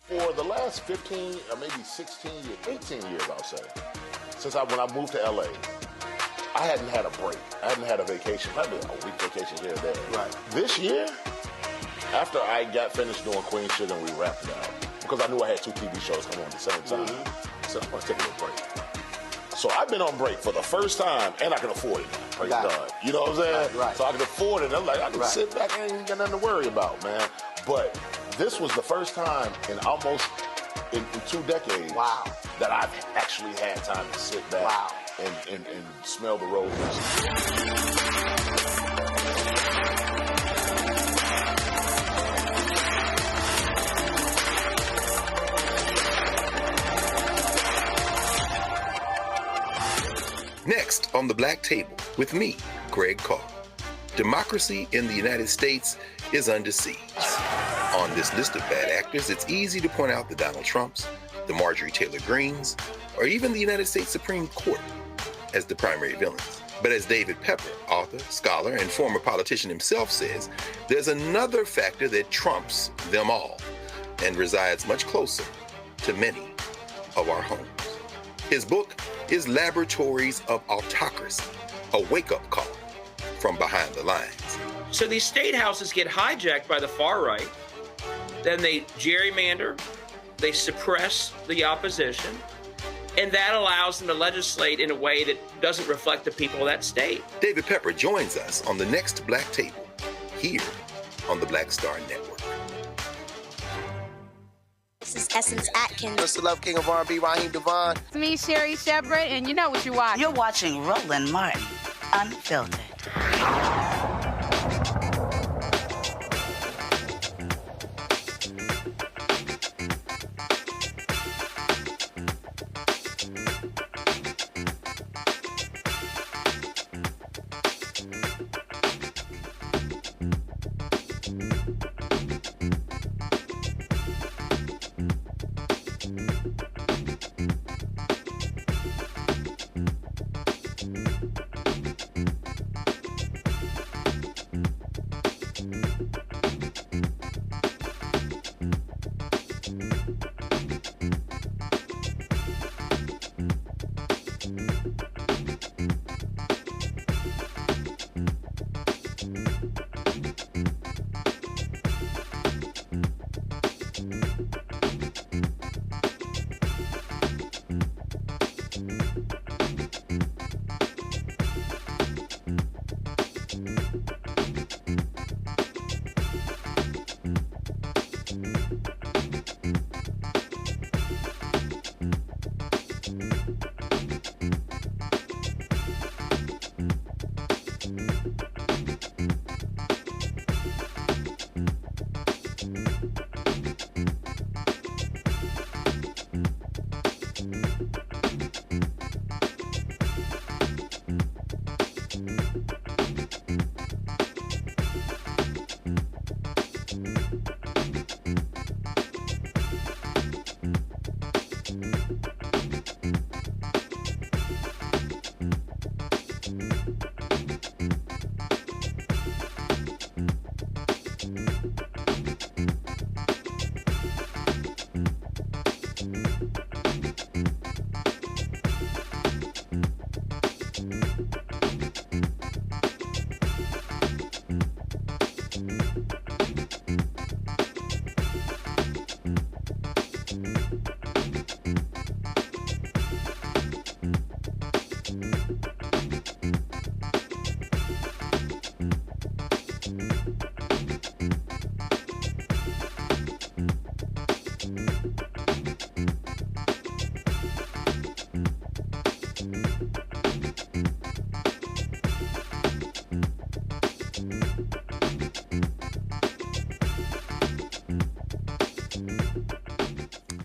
For the last 15 or maybe 16 years, 18 years, I'll say, when I moved to LA, I I hadn't had a break. I hadn't had a vacation, probably a week vacation here and there. Right. This year, after I got finished doing Queen Sugar and we wrapped it up, because I knew I had 2 TV shows coming on at the same time, I said, I'm going to take a little break. So I've been on break for the first time, and I can afford it now. Praise God. You know what I'm saying? Right. So I can afford it. I'm like, I can sit back and ain't got nothing to worry about, man. But this was the first time in almost in 2 decades that I've actually had time to sit back and smell the roses. Next on the Black Table with me, Greg Carr. Democracy in the United States is under siege. On this list of bad actors, it's easy to point out the Donald Trumps, the Marjorie Taylor Greens, or even the United States Supreme Court as the primary villains. But as David Pepper, author, scholar, and former politician himself says, there's another factor that trumps them all and resides much closer to many of our homes. His book is Laboratories of Autocracy, a wake-up call from behind the lines. So these state houses get hijacked by the far right, then they gerrymander, they suppress the opposition, and that allows them to legislate in a way that doesn't reflect the people of that state. David Pepper joins us on the next Black Table, here on the Black Star Network. This is Essence Atkins. Mr. Love King of R&B, Raheem Devon. It's me, Sherry Shepherd, and you know what you're watching. You're watching Roland Martin, Unfiltered.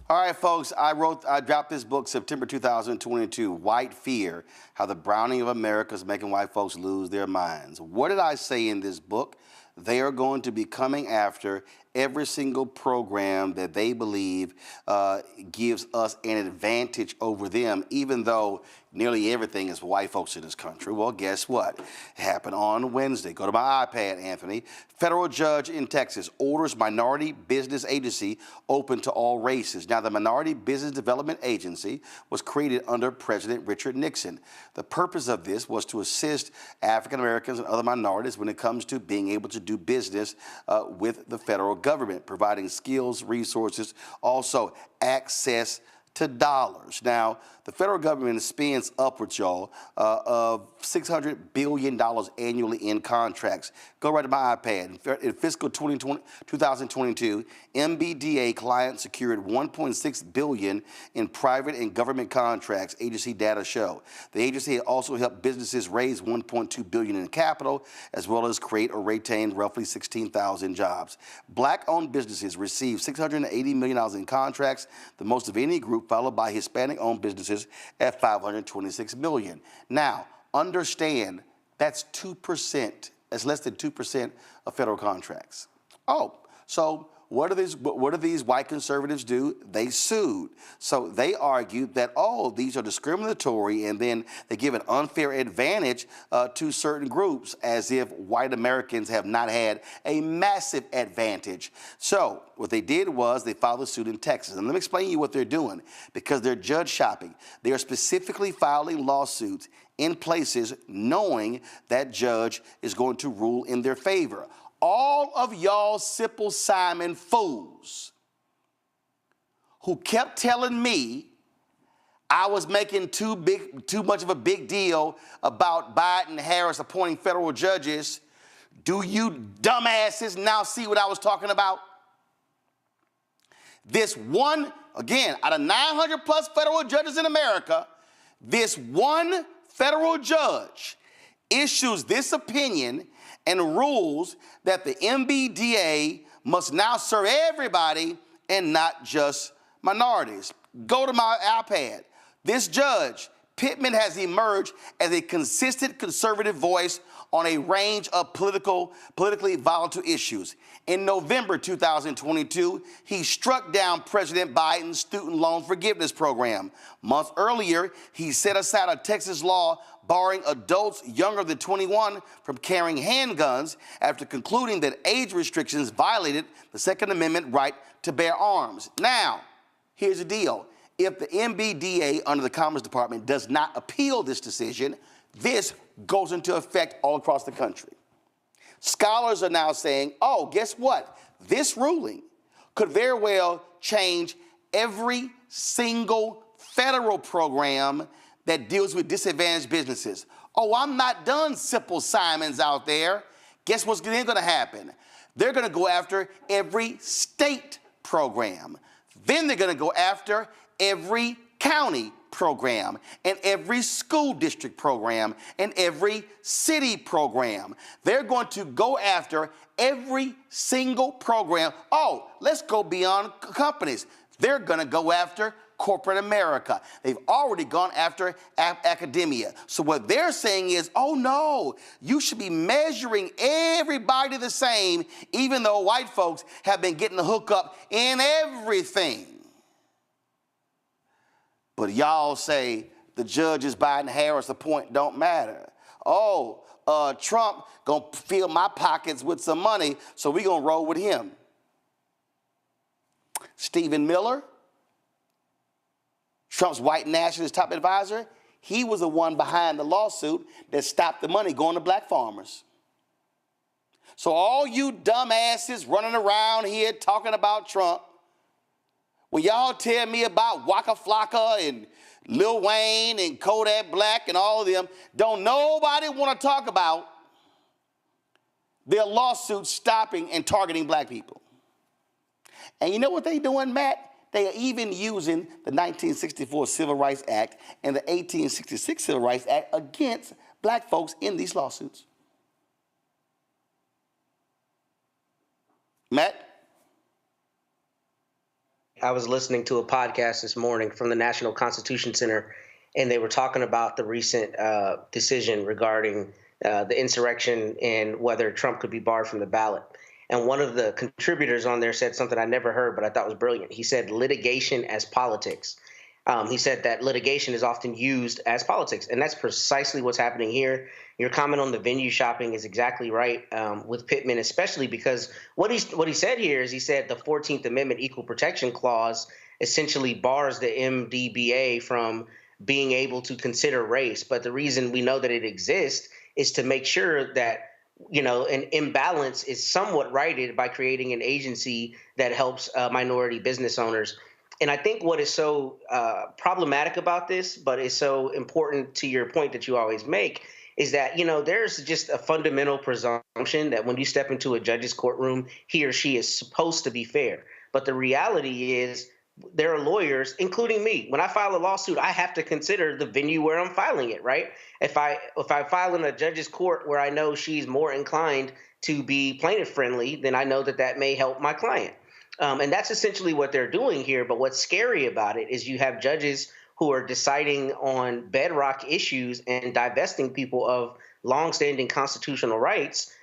All right, folks, I dropped this book September 2022, White Fear, How the Browning of America is Making White Folks Lose Their Minds. What did I say in this book? They are going to be coming after every single program that they believe gives us an advantage over them, even though nearly everything is for white folks in this country. Well, guess what? It happened on Wednesday. Go to my iPad, Anthony. Federal judge in Texas orders minority business agency open to all races. Now, the Minority Business Development Agency was created under President Richard Nixon. The purpose of this was to assist African Americans and other minorities when it comes to being able to do business with the federal government, providing skills, resources, also access to dollars. Now, the federal government spends upwards, y'all, of $600 billion annually in contracts. Go right to my iPad. In fiscal 2022, MBDA clients secured $1.6 billion in private and government contracts, agency data show. The agency also helped businesses raise $1.2 billion in capital, as well as create or retain roughly 16,000 jobs. Black-owned businesses received $680 million in contracts, the most of any group, followed by Hispanic-owned businesses at $526 million. Now, understand that's 2%. That's less than 2% of federal contracts. Oh, so what do these white conservatives do? They sued. So they argued that, oh, these are discriminatory, and then they give an unfair advantage to certain groups, as if white Americans have not had a massive advantage. So what they did was they filed a suit in Texas. And let me explain to you what they're doing, because they're judge shopping. They are specifically filing lawsuits in places knowing that judge is going to rule in their favor. All of y'all Simple Simon fools who kept telling me I was making too much of a big deal about Biden and Harris appointing federal judges, do you dumbasses now see what I was talking about? This one, again, out of 900 plus federal judges in America, this one federal judge issues this opinion and rules that the MBDA must now serve everybody and not just minorities. Go to my iPad. This judge, Pittman, has emerged as a consistent conservative voice on a range of politically volatile issues. In November 2022, he struck down President Biden's student loan forgiveness program. Months earlier, he set aside a Texas law barring adults younger than 21 from carrying handguns after concluding that age restrictions violated the Second Amendment right to bear arms. Now, here's the deal. If the MBDA under the Commerce Department does not appeal this decision, this goes into effect all across the country. Scholars are now saying, oh, guess what? This ruling could very well change every single federal program that deals with disadvantaged businesses. Oh, I'm not done, Simple Simons out there. Guess what's then going to happen? They're going to go after every state program. Then they're going to go after every county program and every school district program and every city program. They're going to go after every single program. Oh, let's go beyond companies. They're going to go after corporate America. They've already gone after academia. So what they're saying is, oh no, you should be measuring everybody the same, even though white folks have been getting the hookup in everything. But y'all say the judges, Biden, Harris, the point don't matter. Oh, Trump gonna fill my pockets with some money, so we gonna roll with him. Stephen Miller, Trump's white nationalist top advisor, he was the one behind the lawsuit that stopped the money going to black farmers. So all you dumbasses running around here talking about Trump, when y'all tell me about Waka Flocka and Lil Wayne and Kodak Black and all of them, don't nobody want to talk about their lawsuits stopping and targeting black people. And you know what they doing, Matt? They are even using the 1964 Civil Rights Act and the 1866 Civil Rights Act against black folks in these lawsuits. Matt? I was listening to a podcast this morning from the National Constitution Center, and they were talking about the recent decision regarding the insurrection and whether Trump could be barred from the ballot. And one of the contributors on there said something I never heard, but I thought was brilliant. He said litigation as politics. He said that litigation is often used as politics, and that's precisely what's happening here. Your comment on the venue shopping is exactly right with Pittman, especially because what he said here is he said the 14th Amendment Equal Protection Clause essentially bars the MDBA from being able to consider race. But the reason we know that it exists is to make sure that an imbalance is somewhat righted by creating an agency that helps minority business owners. And I think what is so problematic about this, but is so important to your point that you always make, is that, there's just a fundamental presumption that when you step into a judge's courtroom, he or she is supposed to be fair. But the reality is there are lawyers, including me. When I file a lawsuit, I have to consider the venue where I'm filing it, right? If I file in a judge's court where I know she's more inclined to be plaintiff friendly, then I know that may help my client. And that's essentially what they're doing here. But what's scary about it is you have judges who are deciding on bedrock issues and divesting people of longstanding constitutional rights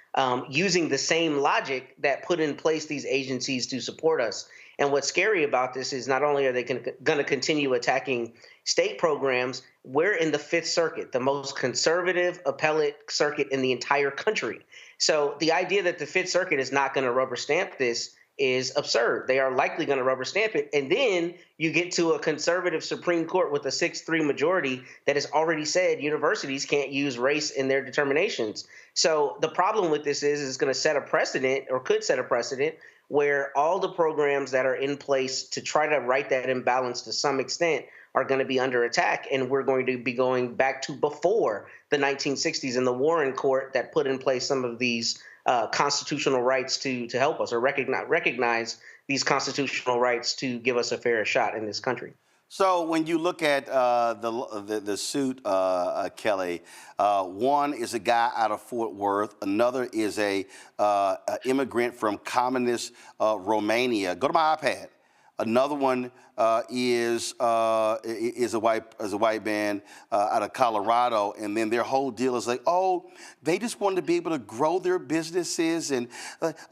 using the same logic that put in place these agencies to support us. And what's scary about this is not only are they going to continue attacking state programs, we're in the Fifth Circuit, the most conservative appellate circuit in the entire country. So the idea that the Fifth Circuit is not going to rubber stamp this is absurd. They are likely going to rubber stamp it. And then you get to a conservative Supreme Court with a 6-3 majority that has already said universities can't use race in their determinations. So the problem with this is it's going to set a precedent, or could set a precedent, where all the programs that are in place to try to right that imbalance to some extent are going to be under attack. And we're going to be going back to before the 1960s and the Warren Court that put in place some of these constitutional rights to help us, or recognize these constitutional rights to give us a fair shot in this country. So when you look at the suit, Kelly, one is a guy out of Fort Worth. Another is a immigrant from communist Romania. Go to my iPad. Another one is a white man out of Colorado, and then their whole deal is like, oh, they just wanted to be able to grow their businesses, and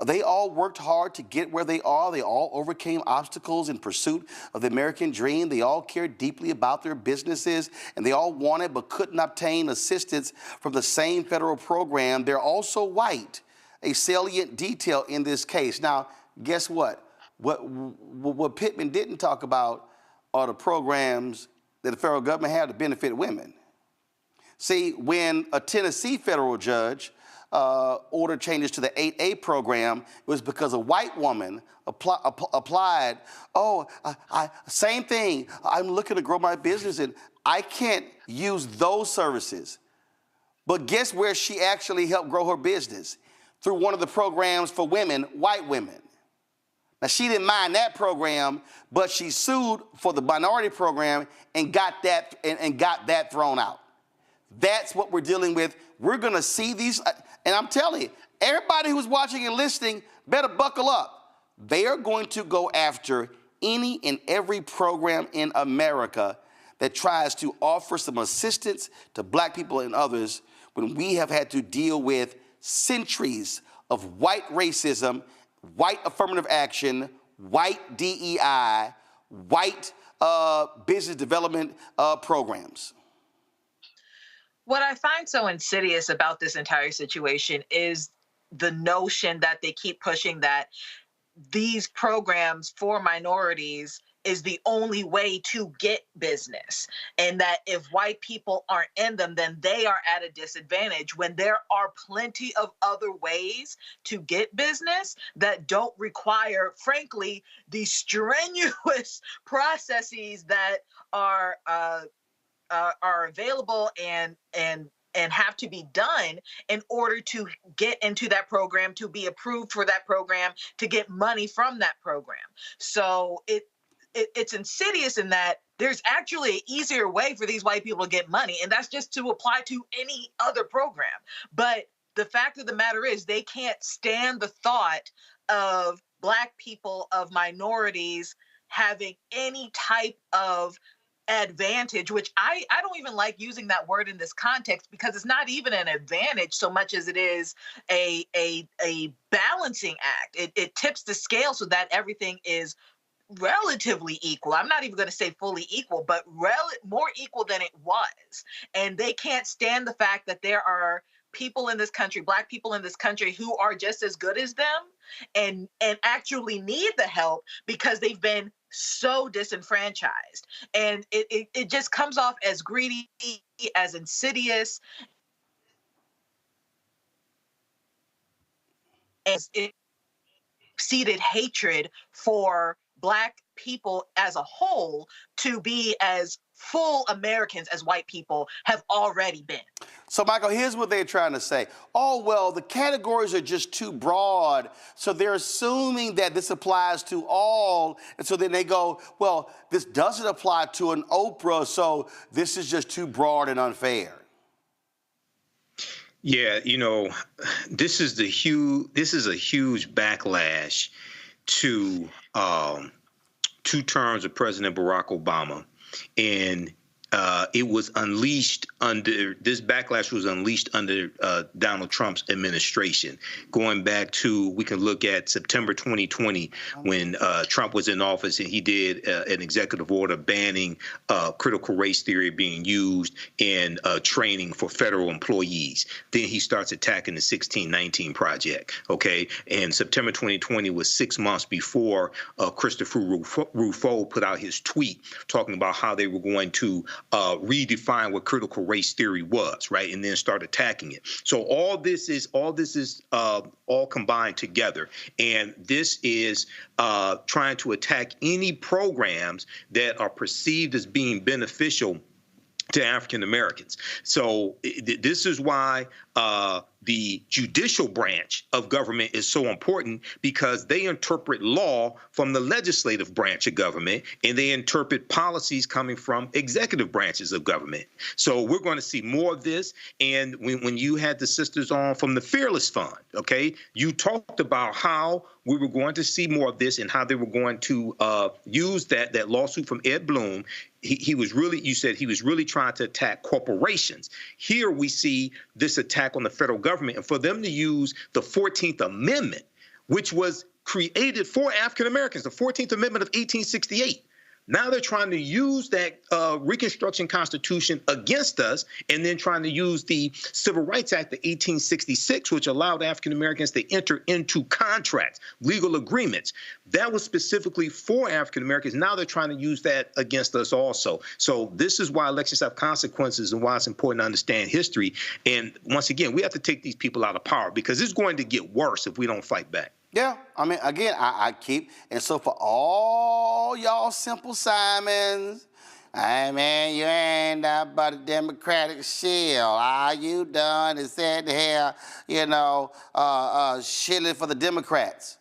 they all worked hard to get where they are. They all overcame obstacles in pursuit of the American dream. They all cared deeply about their businesses, and they all wanted but couldn't obtain assistance from the same federal program. They're also white, a salient detail in this case. Now, guess what? What Pittman didn't talk about are the programs that the federal government had to benefit women. See, when a Tennessee federal judge ordered changes to the 8A program, it was because a white woman applied. Oh, same thing. I'm looking to grow my business, and I can't use those services. But guess where she actually helped grow her business? Through one of the programs for women, white women. Now, she didn't mind that program, but she sued for the minority program and got that thrown out. That's what we're dealing with. We're going to see these, and I'm telling you, everybody who's watching and listening better buckle up. They are going to go after any and every program in America that tries to offer some assistance to black people and others when we have had to deal with centuries of white racism, white affirmative action, white DEI, white business development programs. What I find so insidious about this entire situation is the notion that they keep pushing that these programs for minorities is the only way to get business, and that if white people aren't in them, then they are at a disadvantage, when there are plenty of other ways to get business that don't require, frankly, the strenuous processes that are available and have to be done in order to get into that program, to be approved for that program, to get money from that program. So it's insidious in that there's actually an easier way for these white people to get money, and that's just to apply to any other program. But the fact of the matter is they can't stand the thought of Black people, of minorities, having any type of advantage, which I don't even like using that word in this context, because it's not even an advantage so much as it is a balancing act. It tips the scale so that everything is relatively equal. I'm not even going to say fully equal, but more equal than it was. And they can't stand the fact that there are people in this country, Black people in this country, who are just as good as them and actually need the help because they've been so disenfranchised. And it just comes off as greedy, as insidious, as seated hatred for Black people as a whole to be as full Americans as white people have already been. So, Michael, here's what they're trying to say. Oh, well, the categories are just too broad, so they're assuming that this applies to all, and so then they go, well, this doesn't apply to an Oprah, so this is just too broad and unfair. Yeah, you know, this is a huge backlash to 2 terms of President Barack Obama, and it was unleashed this backlash was unleashed under Donald Trump's administration. Going back to, we can look at September 2020 when Trump was in office, and he did an executive order banning critical race theory being used in training for federal employees. Then he starts attacking the 1619 Project. Okay, and September 2020 was 6 months before Christopher Rufo put out his tweet talking about how they were going to redefine what critical race theory was, right, and then start attacking it. So all this is all combined together, and this is trying to attack any programs that are perceived as being beneficial to African Americans. So this is why the judicial branch of government is so important, because they interpret law from the legislative branch of government, and they interpret policies coming from executive branches of government. So we're going to see more of this. And when you had the sisters on from the Fearless Fund, okay, you talked about how we were going to see more of this and how they were going to use that lawsuit from Ed Blum. He was really, you said he was really trying to attack corporations. Here we see this attack on the federal government, and for them to use the 14th Amendment, which was created for African Americans, the 14th Amendment of 1868. Now they're trying to use that Reconstruction Constitution against us, and then trying to use the Civil Rights Act of 1866, which allowed African Americans to enter into contracts, legal agreements. That was specifically for African Americans. Now they're trying to use that against us also. So this is why elections have consequences, and why it's important to understand history. And once again, we have to take these people out of power, because it's going to get worse if we don't fight back. Yeah, I mean, again, I keep, and so for all y'all Simple Simons, hey man, you ain't that but a Democratic shield. All you done is said to have, you know, shilling for the Democrats.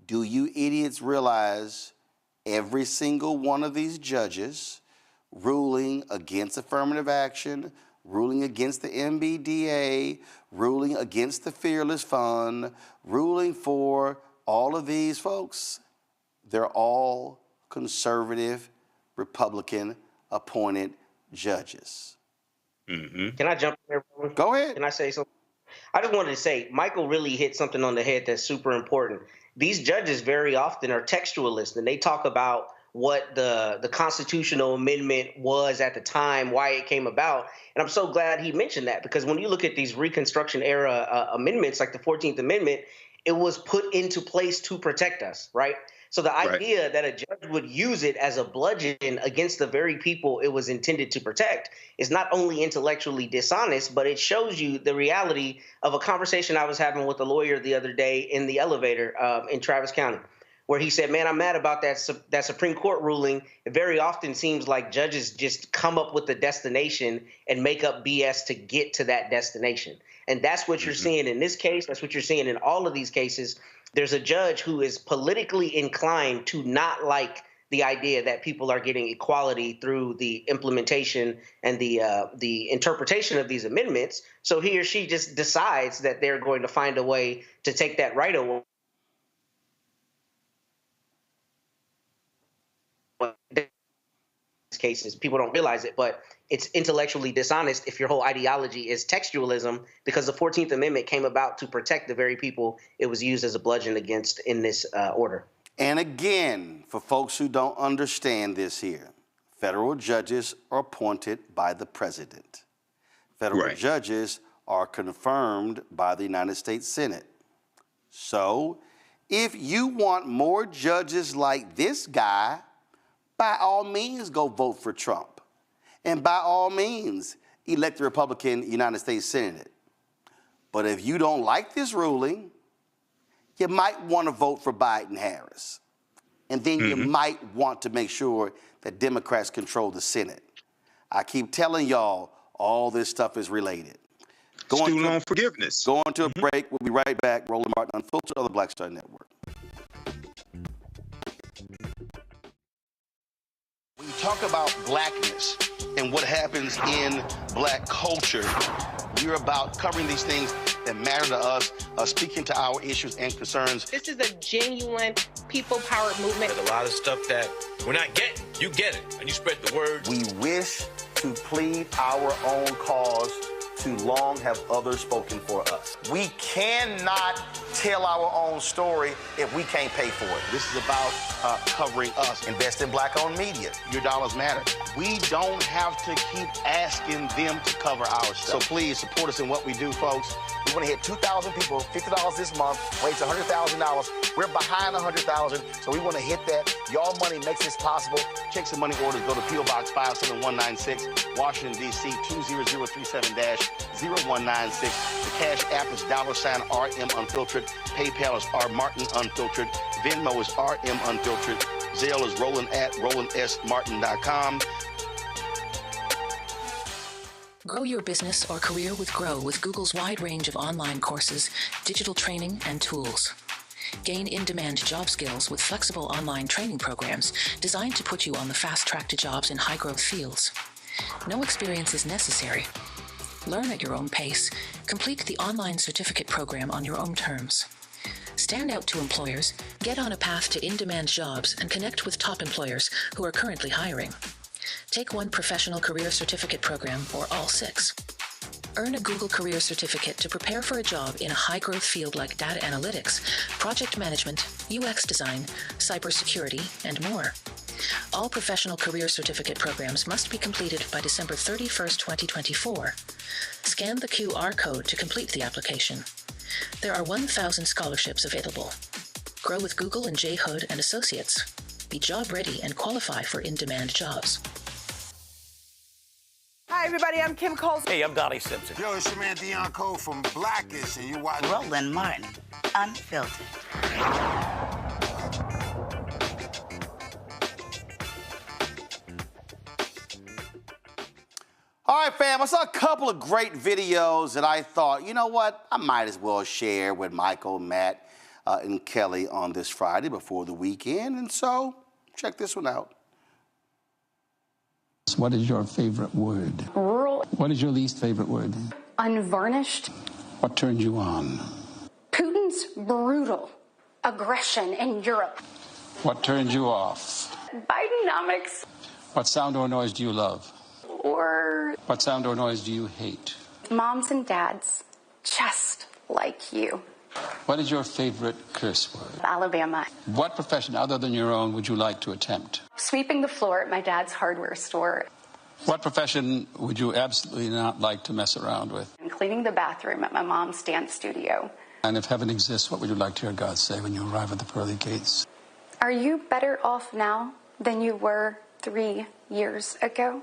Do you idiots realize every single one of these judges ruling against affirmative action, ruling against the MBDA, ruling against the Fearless Fund, ruling for all of these folks, they're all conservative, Republican appointed judges. Mm-hmm. Can I jump in there? Go ahead. Can I say something? I just wanted to say, Michael really hit something on the head that's super important. These judges very often are textualists, and they talk about what the constitutional amendment was at the time, why it came about. And I'm so glad he mentioned that, because when you look at these Reconstruction era amendments, like the 14th Amendment, it was put into place to protect us, right? So the idea that a judge would use it as a bludgeon against the very people it was intended to protect is not only intellectually dishonest, but it shows you the reality of a conversation I was having with a lawyer the other day in the elevator in Travis County, where he said, man, I'm mad about that Supreme Court ruling. It very often seems like judges just come up with the destination and make up BS to get to that destination. And that's what you're seeing in this case. That's what you're seeing in all of these cases. There's a judge who is politically inclined to not like the idea that people are getting equality through the implementation and the interpretation of these amendments. So he or she just decides that they're going to find a way to take that right away. cases. People don't realize it, but it's intellectually dishonest if your whole ideology is textualism, because the 14th Amendment came about to protect the very people it was used as a bludgeon against in this order. And again, for folks who don't understand this here, federal judges are appointed by the president. Federal judges are confirmed by the United States Senate. So if you want more judges like this guy, by all means go vote for Trump. And by all means, elect the Republican United States Senate. But if you don't like this ruling, you might want to vote for Biden-Harris. And then you might want to make sure that Democrats control the Senate. I keep telling y'all, all this stuff is related. Student loan forgiveness. Going to a break. We'll be right back. Roland Martin Unfiltered on the Black Star Network. When you talk about blackness and what happens in black culture, we're about covering these things that matter to us, speaking to our issues and concerns. This is a genuine people-powered movement. There's a lot of stuff that we're not getting. You get it, and you spread the word. We wish to plead our own cause. Too long have others spoken for us. We cannot tell our own story if we can't pay for it. This is about covering us. Invest in black-owned media. Your dollars matter. We don't have to keep asking them to cover our stuff. So please support us in what we do, folks. We want to hit 2,000 people, $50 this month, raise $100,000. We're behind 100,000, so we want to hit that. Y'all money makes this possible. Checks and money orders go to P.O. Box 57196, Washington, D.C. 20037-0196. The Cash App is $RM Unfiltered. PayPal is R Martin Unfiltered. Venmo is RM Unfiltered. Zelle is Roland at RolandSMartin.com. Grow your business or career with Grow with Google's wide range of online courses, digital training, and tools. Gain in-demand job skills with flexible online training programs designed to put you on the fast track to jobs in high-growth fields. No experience is necessary. Learn at your own pace. Complete the online certificate program on your own terms. Stand out to employers, get on a path to in-demand jobs, and connect with top employers who are currently hiring. Take one professional career certificate program or all 6. Earn a Google Career Certificate to prepare for a job in a high-growth field like data analytics, project management, UX design, cybersecurity, and more. All professional career certificate programs must be completed by December 31st, 2024. Scan the QR code to complete the application. There are 1,000 scholarships available. Grow with Google and J. Hood and Associates. Be job ready and qualify for in-demand jobs. Hi, everybody. I'm Kim Coles. Hey, I'm Donnie Simpson. Yo, it's your man Dion Cole from Blackish, and you watch Roland Martin Unfiltered. All right, fam, I saw a couple of great videos that I thought, you know what, I might as well share with Michael, Matt, and Kelly on this Friday before the weekend. And so, check this one out. What is your favorite word? Rural. What is your least favorite word? Unvarnished. What turns you on? Putin's brutal aggression in Europe. What turns you off? Bidenomics. What sound or noise do you love? Or What sound or noise do you hate? moms and dads, just like you. What is your favorite curse word? Alabama. What profession other than your own would you like to attempt? Sweeping the floor at my dad's hardware store. What profession would you absolutely not like to mess around with? And cleaning the bathroom at my mom's dance studio. And if heaven exists, what would you like to hear God say when you arrive at the pearly gates? Are you better off now than you were 3 years ago?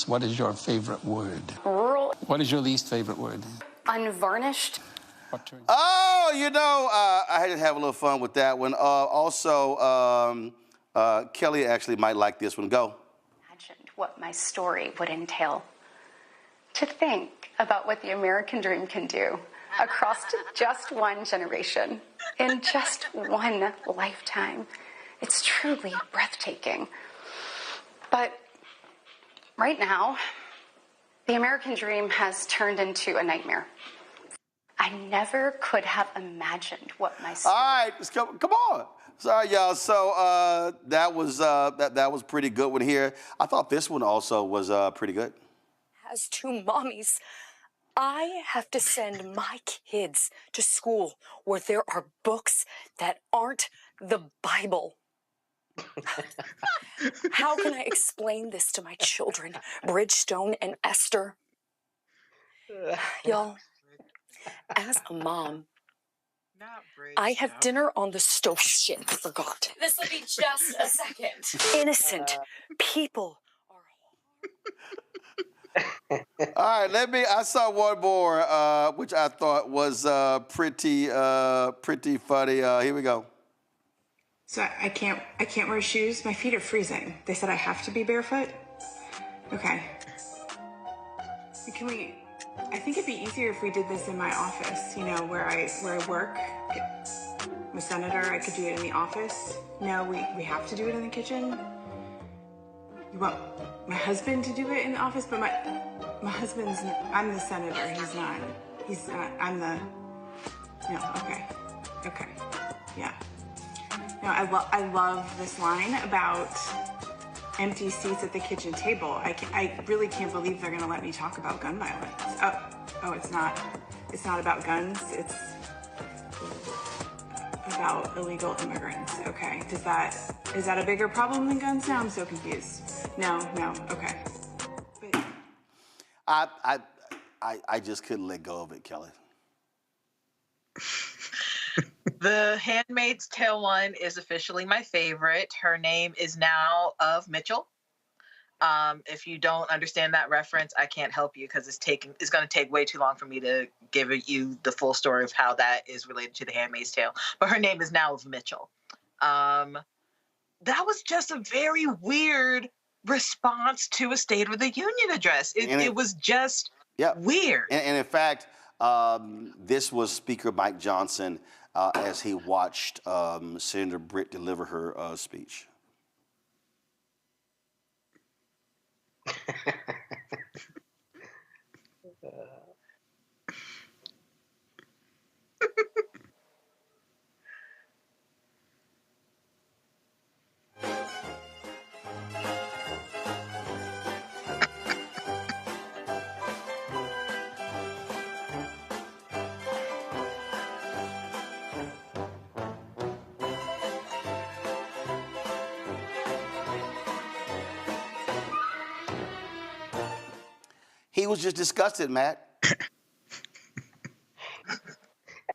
What is your favorite word? Rural. What is your least favorite word? Unvarnished. Oh, you know, I had to have a little fun with that one. Kelly actually might like this one. Go. Imagined what my story would entail. To think about what the American dream can do across just one generation, in just one lifetime. It's truly breathtaking. But right now, the American dream has turned into a nightmare. I I never could have imagined what my story. All right, let's come on. Sorry, y'all. So that was pretty good one here. I thought this one also was pretty good. As two mommies, I have to send my kids to school where there are books that aren't the Bible. How can I explain this to my children, Bridgestone and Esther? Y'all, as a mom, I have dinner on the stove. Shit, I forgot. This will be just a second. Innocent people. All right, I saw one more, which I thought was pretty funny. Here we go. So I can't wear shoes. My feet are freezing. They said I have to be barefoot. Okay. I think it'd be easier if we did this in my office, where I work. I'm a senator, I could do it in the office. No, we have to do it in the kitchen. You want my husband to do it in the office, but my husband's, I'm the senator, he's not, I'm the, no, okay, yeah. No, I love this line about empty seats at the kitchen table. I really can't believe they're gonna let me talk about gun violence. Oh, it's not about guns, it's about illegal immigrants. Okay, is that a bigger problem than guns now? I'm so confused. No, okay. But I just couldn't let go of it, Kelly. The Handmaid's Tale one is officially my favorite. Her name is now of Mitchell. If you don't understand that reference, I can't help you because it's going to take way too long for me to give you the full story of how that is related to the Handmaid's Tale. But her name is now of Mitchell. That was just a very weird response to a State of the Union address. It was just weird. And in fact, this was Speaker Mike Johnson as he watched Senator Britt deliver her speech. He was just disgusted, Matt.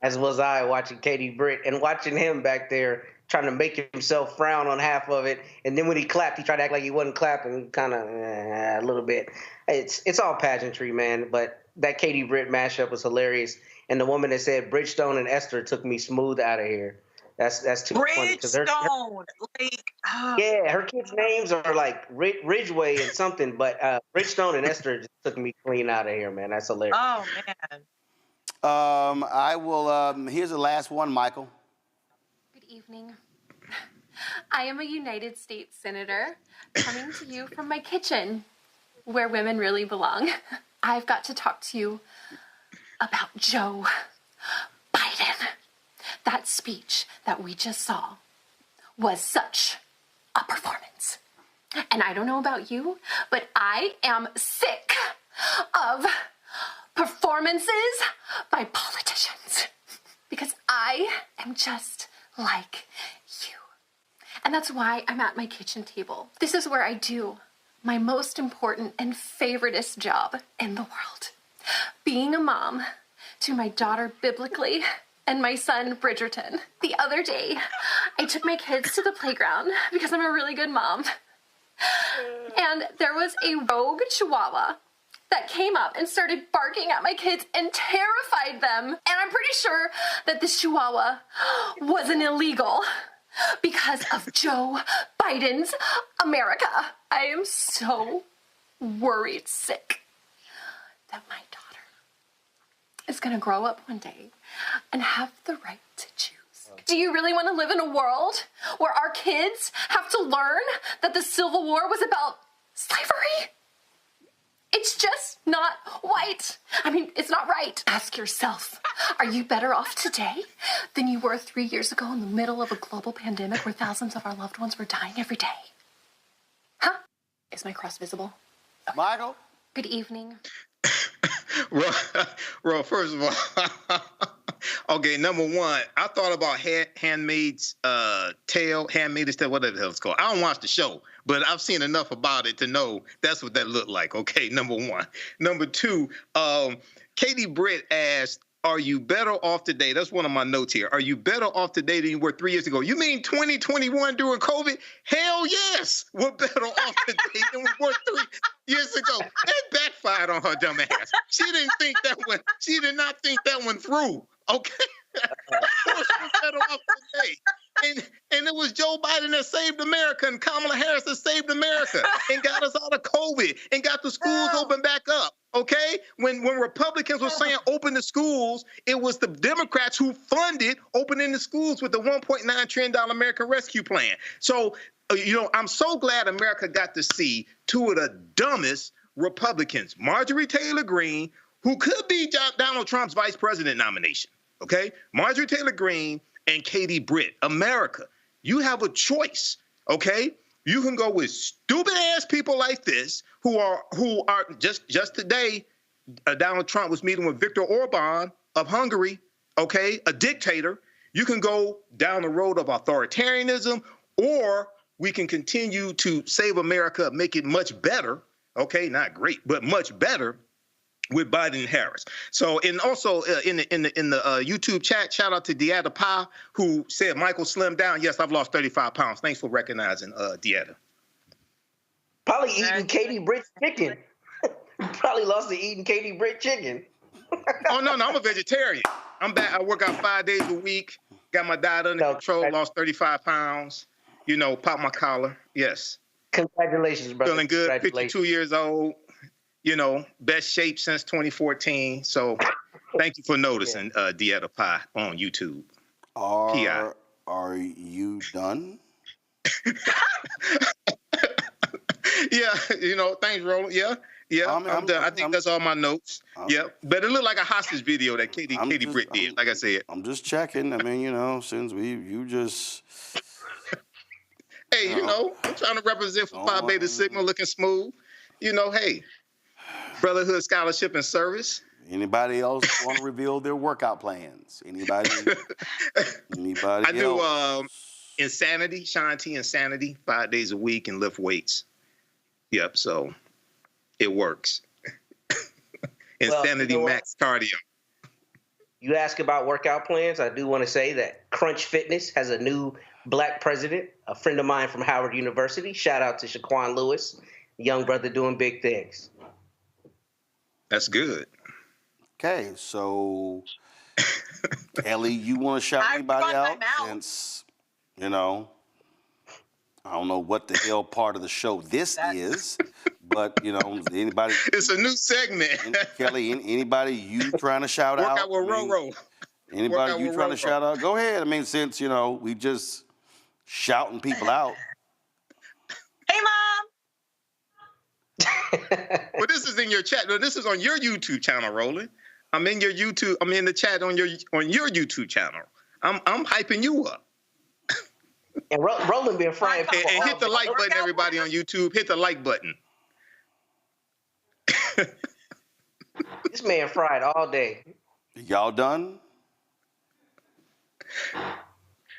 As was I, watching Katie Britt and watching him back there trying to make himself frown on half of it. And then when he clapped, he tried to act like he wasn't clapping, kind of a little bit. It's all pageantry, man. But that Katie Britt mashup was hilarious. And the woman that said Bridgestone and Esther took me smooth out of here. That's too funny. Bridgestone, yeah, her kids' names are like Ridgeway and something, but Bridgestone and Esther just took me clean out of here, man. That's hilarious. Oh man. I will. Here's the last one, Michael. Good evening. I am a United States Senator coming to you from my kitchen, where women really belong. I've got to talk to you about Joe Biden. That speech that we just saw was such a performance. And I don't know about you, but I am sick of performances by politicians because I am just like you. And that's why I'm at my kitchen table. This is where I do my most important and favoriteest job in the world. Being a mom to my daughter biblically and my son Bridgerton. The other day, I took my kids to the playground because I'm a really good mom. And there was a rogue chihuahua that came up and started barking at my kids and terrified them. And I'm pretty sure that this chihuahua wasn't illegal because of Joe Biden's America. I am so worried sick that my daughter is gonna grow up one day and have the right to choose. Do you really want to live in a world where our kids have to learn that the Civil War was about slavery? It It's just not white. I mean, it's not right. Ask yourself, are you better off today than you were 3 years ago in the middle of a global pandemic where thousands of our loved ones were dying every day? Huh? Is my cross visible? Okay. Michael? Good evening. Well, first of all, okay, number one, I thought about Handmaid's Tale, Handmaid's Tale, whatever the hell it's called. I don't watch the show, but I've seen enough about it to know that's what that looked like. Okay, number one. Number two, Katie Britt asked, are you better off today? That's one of my notes here. Are you better off today than you were 3 years ago? You mean 2021 during COVID? Hell yes, we're better off today than we were 3 years ago. That backfired on her dumb ass. She didn't think that one. She did not think that one through. Okay, of course we're better off today. And it was Joe Biden that saved America, and Kamala Harris that saved America, and got us out of COVID, and got the schools open back up. Okay, when Republicans were saying open the schools, it was the Democrats who funded opening the schools with the $1.9 trillion American Rescue Plan. So, I'm so glad America got to see two of the dumbest Republicans, Marjorie Taylor Greene, who could be Donald Trump's vice president nomination. Okay, Marjorie Taylor Greene and Katie Britt. America, you have a choice. Okay. You can go with stupid ass people like this who are just today. Donald Trump was meeting with Viktor Orban of Hungary, okay, a dictator. You can go down the road of authoritarianism, or we can continue to save America, make it much better, okay, not great, but much better with Biden and Harris. So, and also in the YouTube chat, shout out to Deetta Pie, who said Michael slimmed down. Yes, I've lost 35 pounds. Thanks for recognizing Deetta. Probably eating Katie Britt chicken. Probably lost to eating Katie Britt chicken. Oh, no, I'm a vegetarian. I'm back. I work out 5 days a week. Got my diet under control. Lost 35 pounds. Pop my collar. Yes. Congratulations, brother. Feeling good. 52 years old. Best shape since 2014. So thank you for noticing, Deetta Pie on YouTube. Are you done? Yeah, thanks, Roland. Yeah, I'm done. I think that's all my notes. Yeah, but it looked like a hostage video that Katie Britt did, like I said. I'm just checking. I mean, since you just... Hey, I'm trying to represent for Phi Beta Sigma, looking smooth. Hey, brotherhood, scholarship, and service. Anybody else want to reveal their workout plans? Anybody I do Insanity, Shanti Insanity, 5 days a week, and lift weights. Yep, so it works. Insanity max cardio. You ask about workout plans, I do want to say that Crunch Fitness has a new Black president, a friend of mine from Howard University. Shout out to Shaquan Lewis, young brother doing big things. That's good. Okay, so Ellie, you want to shout anybody out? Since, I don't know what the hell part of the show this is, but, anybody. It's a new segment. Kelly, anybody you trying to shout out? Workout with Roro. Anybody you trying to shout out? Go ahead. I mean, since, we just shouting people out. Hey, Mom. Well, this is in your chat. No, this is on your YouTube channel, Roland. I'm in your YouTube. I'm in the chat on your YouTube channel. I'm hyping you up. And Roland been frying. And hit the like button, everybody on YouTube. Hit the like button. This man fried all day. Y'all done?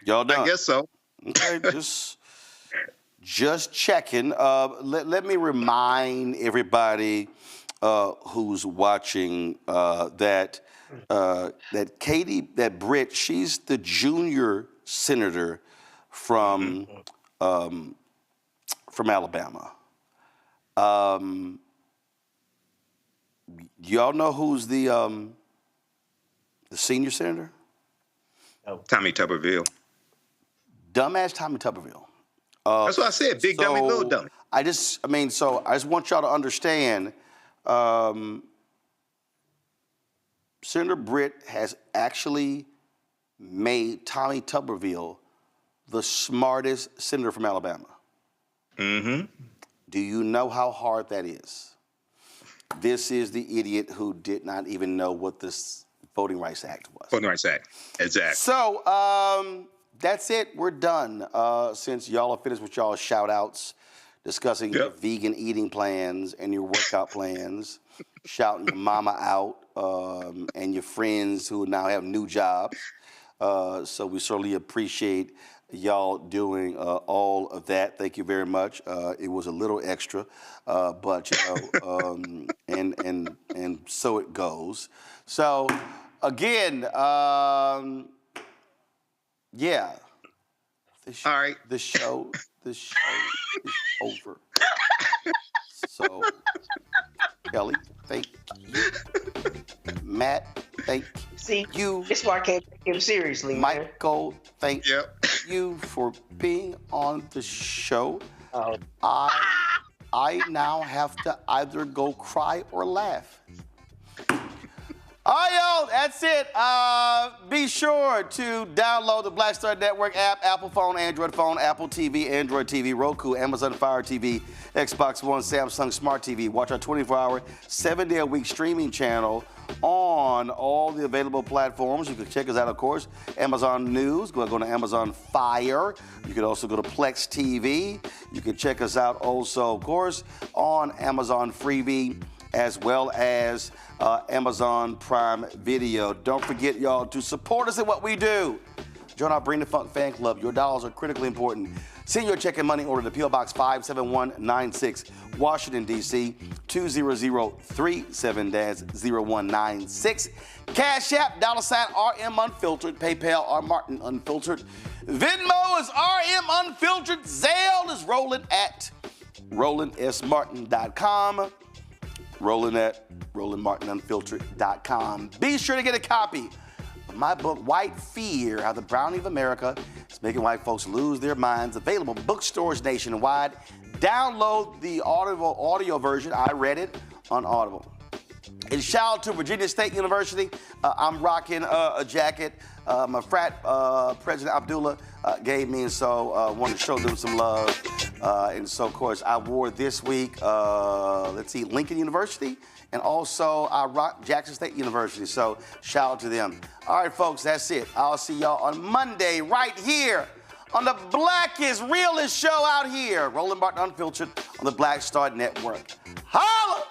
Y'all done? I guess so. Okay, just checking. Let me remind everybody who's watching that Britt, she's the junior senator from Alabama. Y'all know who's the senior senator? No. Tommy Tuberville. Dumbass Tommy Tuberville. That's what I said. Big dummy, little dummy. I just want y'all to understand. Senator Britt has actually made Tommy Tuberville the smartest senator from Alabama. Mm-hmm. Do you know how hard that is? This is the idiot who did not even know what this Voting Rights Act was. Voting Rights Act, exactly. So that's it. We're done. Since y'all are finished with y'all shout-outs, discussing your vegan eating plans and your workout plans, shouting your mama out and your friends who now have new jobs. So we certainly appreciate y'all doing all of that. Thank you very much. It was a little extra, but you know, and so it goes. So again, yeah. All right. The show is over. So Kelly, thank you. Matt, thank you. That's why I can't take him seriously, Michael, thank you for being on the show. I now have to either go cry or laugh. All right, y'all, that's it. Be sure to download the Black Star Network app, Apple phone, Android phone, Apple TV, Android TV, Roku, Amazon Fire TV, Xbox One, Samsung Smart TV. Watch our 24-hour, 7-day-a-week streaming channel on all the available platforms. You can check us out, of course, Amazon News. Go to Amazon Fire. You can also go to Plex TV. You can check us out also, of course, on Amazon Freevee, as well as Amazon Prime Video. Don't forget, y'all, to support us in what we do. Join our Bring the Funk fan club. Your dollars are critically important. Send your check and money order to P.O. Box 57196, Washington, D.C., 20037-0196. Cash App, $RM Unfiltered. PayPal, R Martin Unfiltered. Venmo is RM Unfiltered. Zelle is rolling at RolandSMartin.com. Rolling at RolandMartinUnfiltered.com. Be sure to get a copy of my book, White Fear, How the Browning of America is Making White Folks Lose Their Minds. Available bookstores nationwide. Download the audio version. I read it on Audible. And shout out to Virginia State University. I'm rocking a jacket my frat President Abdullah gave me, and so wanted to show them some love. And so, of course, I wore this week, Lincoln University, and also I rock Jackson State University. So shout out to them. All right, folks, that's it. I'll see y'all on Monday right here on the blackest, realest show out here, Roland Martin Unfiltered on the Black Star Network. Holla!